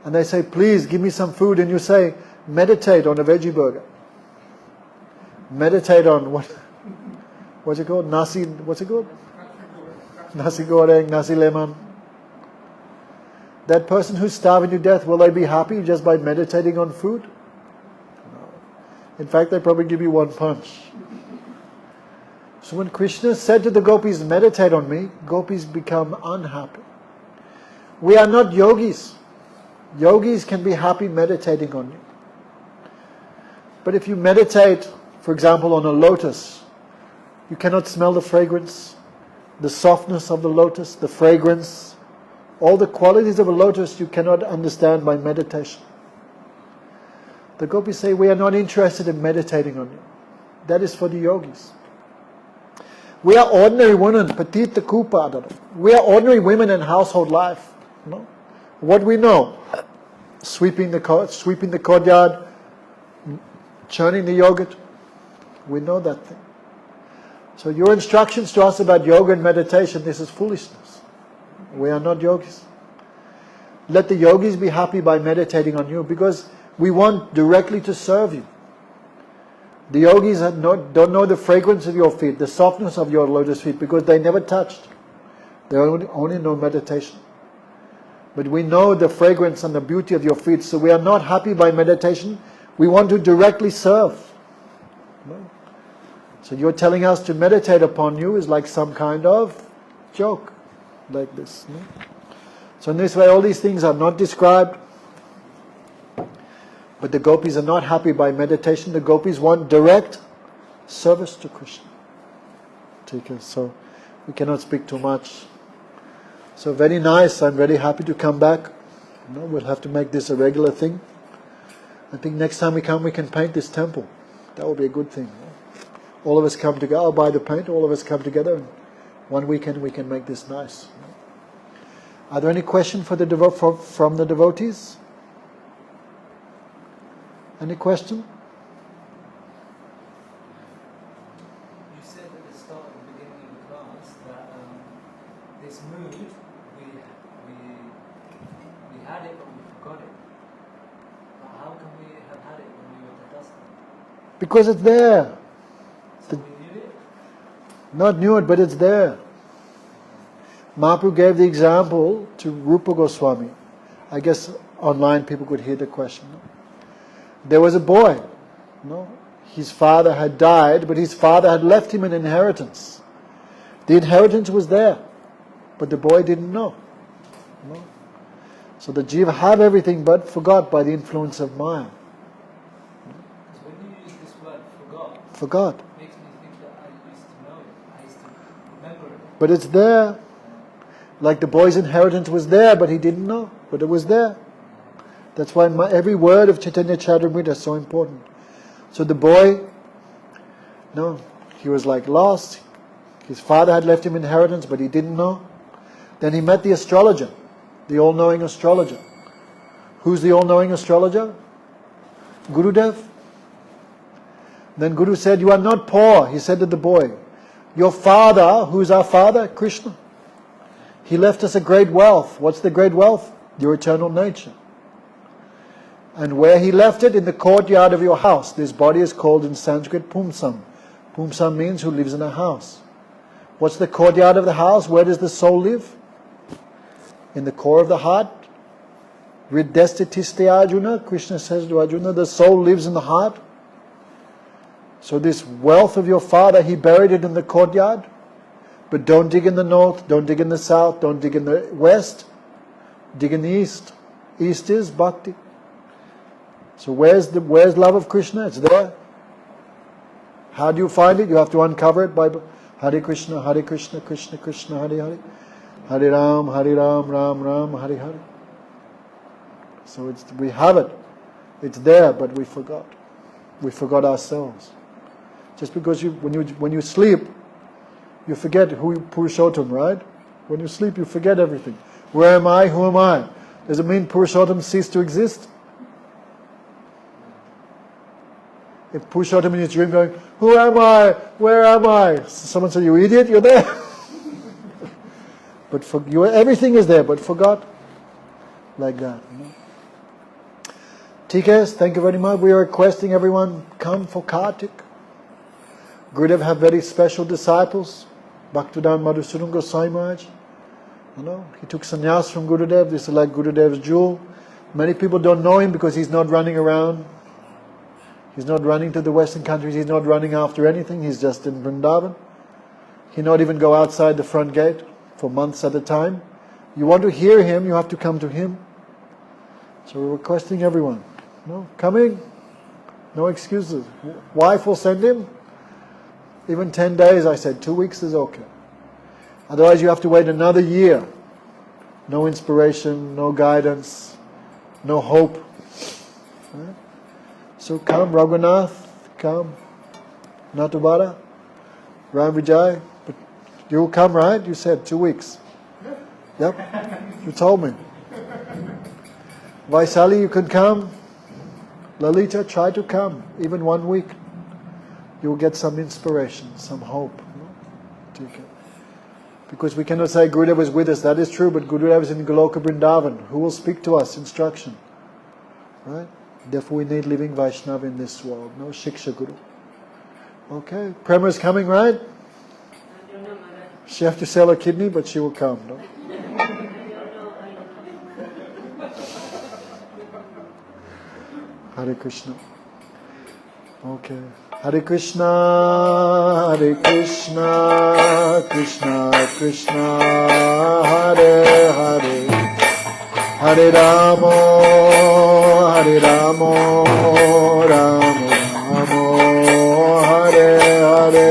and they say, please give me some food, and you say, meditate on a veggie burger. Meditate on what's it called? Nasi goreng, nasi lemon. That person who's starving to death, will they be happy just by meditating on food? No. In fact, they probably give you one punch. So when Krishna said to the gopis, meditate on me, gopis become unhappy. We are not yogis. Yogis can be happy meditating on you. But if you meditate, for example, on a lotus, you cannot smell the fragrance, the softness of the lotus, the fragrance, all the qualities of a lotus you cannot understand by meditation. The gopis say, we are not interested in meditating on you. That is for the yogis. We are ordinary women, patita kupa. We are ordinary women in household life. No? What we know, sweeping the courtyard, churning the yogurt, we know that thing. So your instructions to us about yoga and meditation, this is foolishness. We are not yogis. Let the yogis be happy by meditating on you, because we want directly to serve you. The yogis don't know the fragrance of your feet, the softness of your lotus feet, because they never touched. They only know meditation. But we know the fragrance and the beauty of your feet, so we are not happy by meditation. We want to directly serve. No? So you're telling us to meditate upon you is like some kind of joke, like this. No? So in this way, all these things are not described. But the gopis are not happy by meditation. The gopis want direct service to Krishna. Okay, so we cannot speak too much. So very nice. I'm very happy to come back. We'll have to make this a regular thing. I think next time we come, we can paint this temple. That will be a good thing. All of us come together. I'll buy the paint. All of us come together. And one weekend we can make this nice. Are there any questions from the devotees? Any question? You said at the start, at the beginning of the class, that this mood, we had it but we forgot it. But how can we have had it when we were Tatastha? Because it's there. So we knew it? Not knew it, but it's there. Mahaprabhu gave the example to Rupa Goswami. I guess online people could hear the question. There was a boy, his father had died, but his father had left him an inheritance. The inheritance was there, but the boy didn't know. So the jiva have everything but forgot by the influence of Maya. Because when you use this word, Forgot. it makes me think that I used to know it, I used to remember it. But it's there. Like the boy's inheritance was there, but he didn't know, but it was there. That's why every word of Chaitanya Charitamrita is so important. So the boy, he was like lost. His father had left him inheritance, but he didn't know. Then he met the astrologer, the all-knowing astrologer. Who's the all-knowing astrologer? Gurudev. Then Guru said, you are not poor. He said to the boy, your father, who's our father? Krishna. He left us a great wealth. What's the great wealth? Your eternal nature. And where he left it? In the courtyard of your house. This body is called in Sanskrit Pumsam. Pumsam means who lives in a house. What's the courtyard of the house? Where does the soul live? In the core of the heart. Riddhestitiste Arjuna. Krishna says to Arjuna, the soul lives in the heart. So this wealth of your father, he buried it in the courtyard. But don't dig in the north, don't dig in the south, don't dig in the west. Dig in the east. East is bhakti. So where's love of Krishna? It's there. How do you find it? You have to uncover it by Hare Krishna, Krishna Krishna, Hare Hare. Hare Ram, Ram Ram, Hare Hare. So we have it. It's there, but we forgot. We forgot ourselves. Just because when you sleep, you forget who Purushottam, right? When you sleep, you forget everything. Where am I? Who am I? Does it mean Purushottam ceased to exist? If Purushottam in his dream going, who am I? Where am I? Someone said, you idiot, you're there. But everything is there, but forgot. Like that. TKS, thank you very much. We are requesting everyone come for Kartik. Gurudev have very special disciples. Bhaktivedanta Madhusudan Goswami Maharaj. He took sannyas from Gurudev. This is like Gurudev's jewel. Many people don't know him because he's not running around. He's not running to the Western countries. He's not running after anything. He's just in Vrindavan. He not even go outside the front gate for months at a time. You want to hear him, you have to come to him. So we're requesting everyone. Coming. No excuses. Wife will send him. Even 10 days, I said. 2 weeks is okay. Otherwise you have to wait another year. No inspiration, no guidance, no hope. Right? So come, Raghunath, come. Natubara, Ram Vijay. But you will come, right? You said 2 weeks. Yep, you told me. Vaisali, you can come. Lalita, try to come, even 1 week. You will get some inspiration, some hope. Because we cannot say Gurudev is with us. That is true, but Gurudev is in Goloka Vrindavan. Who will speak to us? Instruction. Right? Therefore we need living Vaishnava in this world. No Shiksha Guru. Okay. Prema is coming, right? She have to sell her kidney, but she will come. No? Hare Krishna. Okay. Hare Krishna, Krishna Krishna, Hare Hare, Hare Ramo, Ramo Ramo, Hare Hare,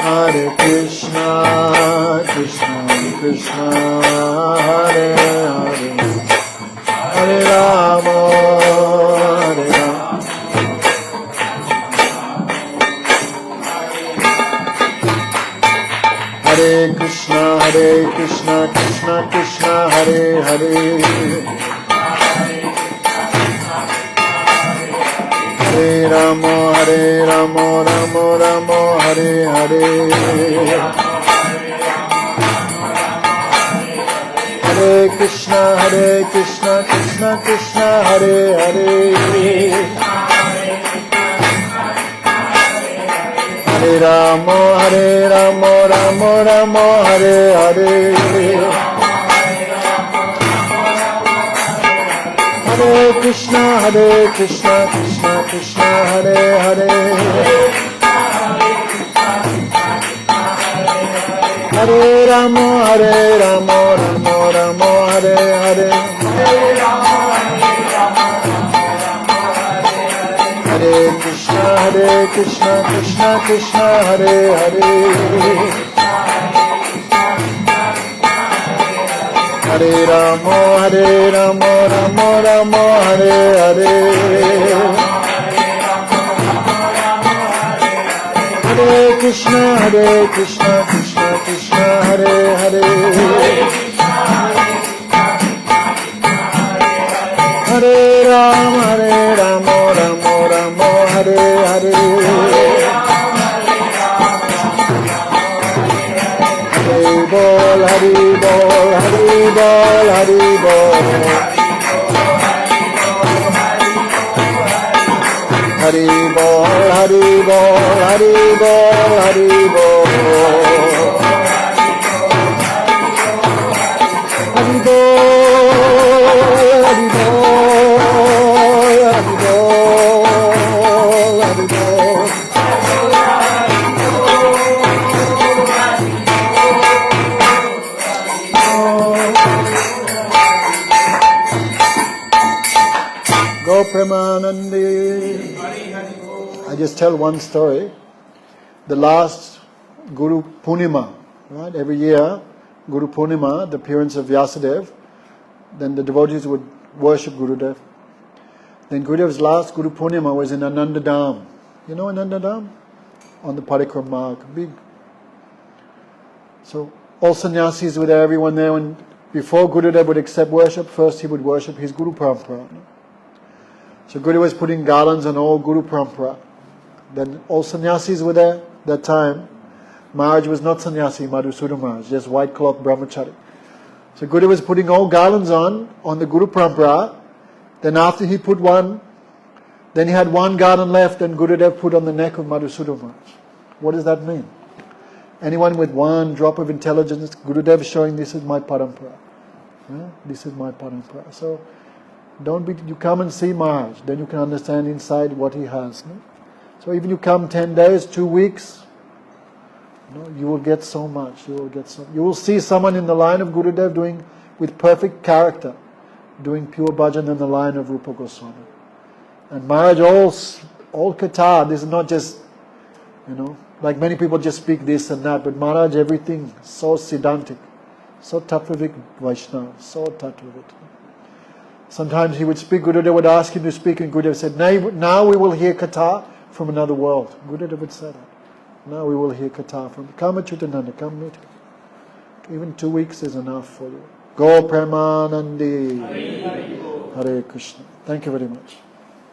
Hare Krishna, Krishna Hare Hare, Hare Ramo. Hare Krishna, Krishna Krishna, Hare Hare, Hare Ramo, Ramo Ramo, Hare Hare, Hare Krishna, Krishna Krishna, Hare Hare, Hare Ramo, Ramo Hare Hare, Hare Krishna, Krishna Hare Hare, Hare Ramo, Ramo Hare Hare, Hare Krishna, Krishna Hare Hare, Hare Ramo, Ramo Hare Hare, Hare Krishna, Krishna Hare Hare, Hare Ramo, Ramo Hare Hare, Hare Bol, Hare Bol, Hare Bol, Hare Bol, Hare Bol, Hare Bol, Hare Bol, Hare Premanandi. I just tell one story. The last Guru Purnima, right? Every year, Guru Purnima, the appearance of Vyasadeva, then the devotees would worship Gurudev. Then Gurudev's last Guru Purnima was in Ananda Dham. You know Ananda Dham? On the Parikram Marg, big. So all sannyasis were there, everyone there, and before Gurudev would accept worship, first he would worship his Guru Parampara. So Gurudev was putting garlands on all Guru Parampara. Then all sannyasis were there that time. Maharaj was not sannyasi, Madhusudana Maharaj, just white cloth brahmachari. So Gurudev was putting all garlands on the Guru Parampara. Then after he put one, then he had one garland left and Gurudev put on the neck of Madhusudana Maharaj. What does that mean? Anyone with one drop of intelligence, Gurudev is showing this is my parampara. This is my parampara. So you come and see Maharaj, then you can understand inside what he has. No? So even you come 10 days, 2 weeks, you will get so much. You will see someone in the line of Gurudev doing with perfect character, doing pure bhajan in the line of Rupa Goswami. And Maharaj all katha, this is not just, like many people just speak this and that, but Maharaj everything so siddhantic, so tattvavik Vaishnava, so tattvavik. Sometimes he would speak, Gurudev would ask him to speak, and Gurudev said, now we will hear katha from another world. Gurudev would say that. Now we will hear katha from Kama Chutananda, come meet him. Even 2 weeks is enough for you. Go Premanandi. Hare Krishna. Thank you very much.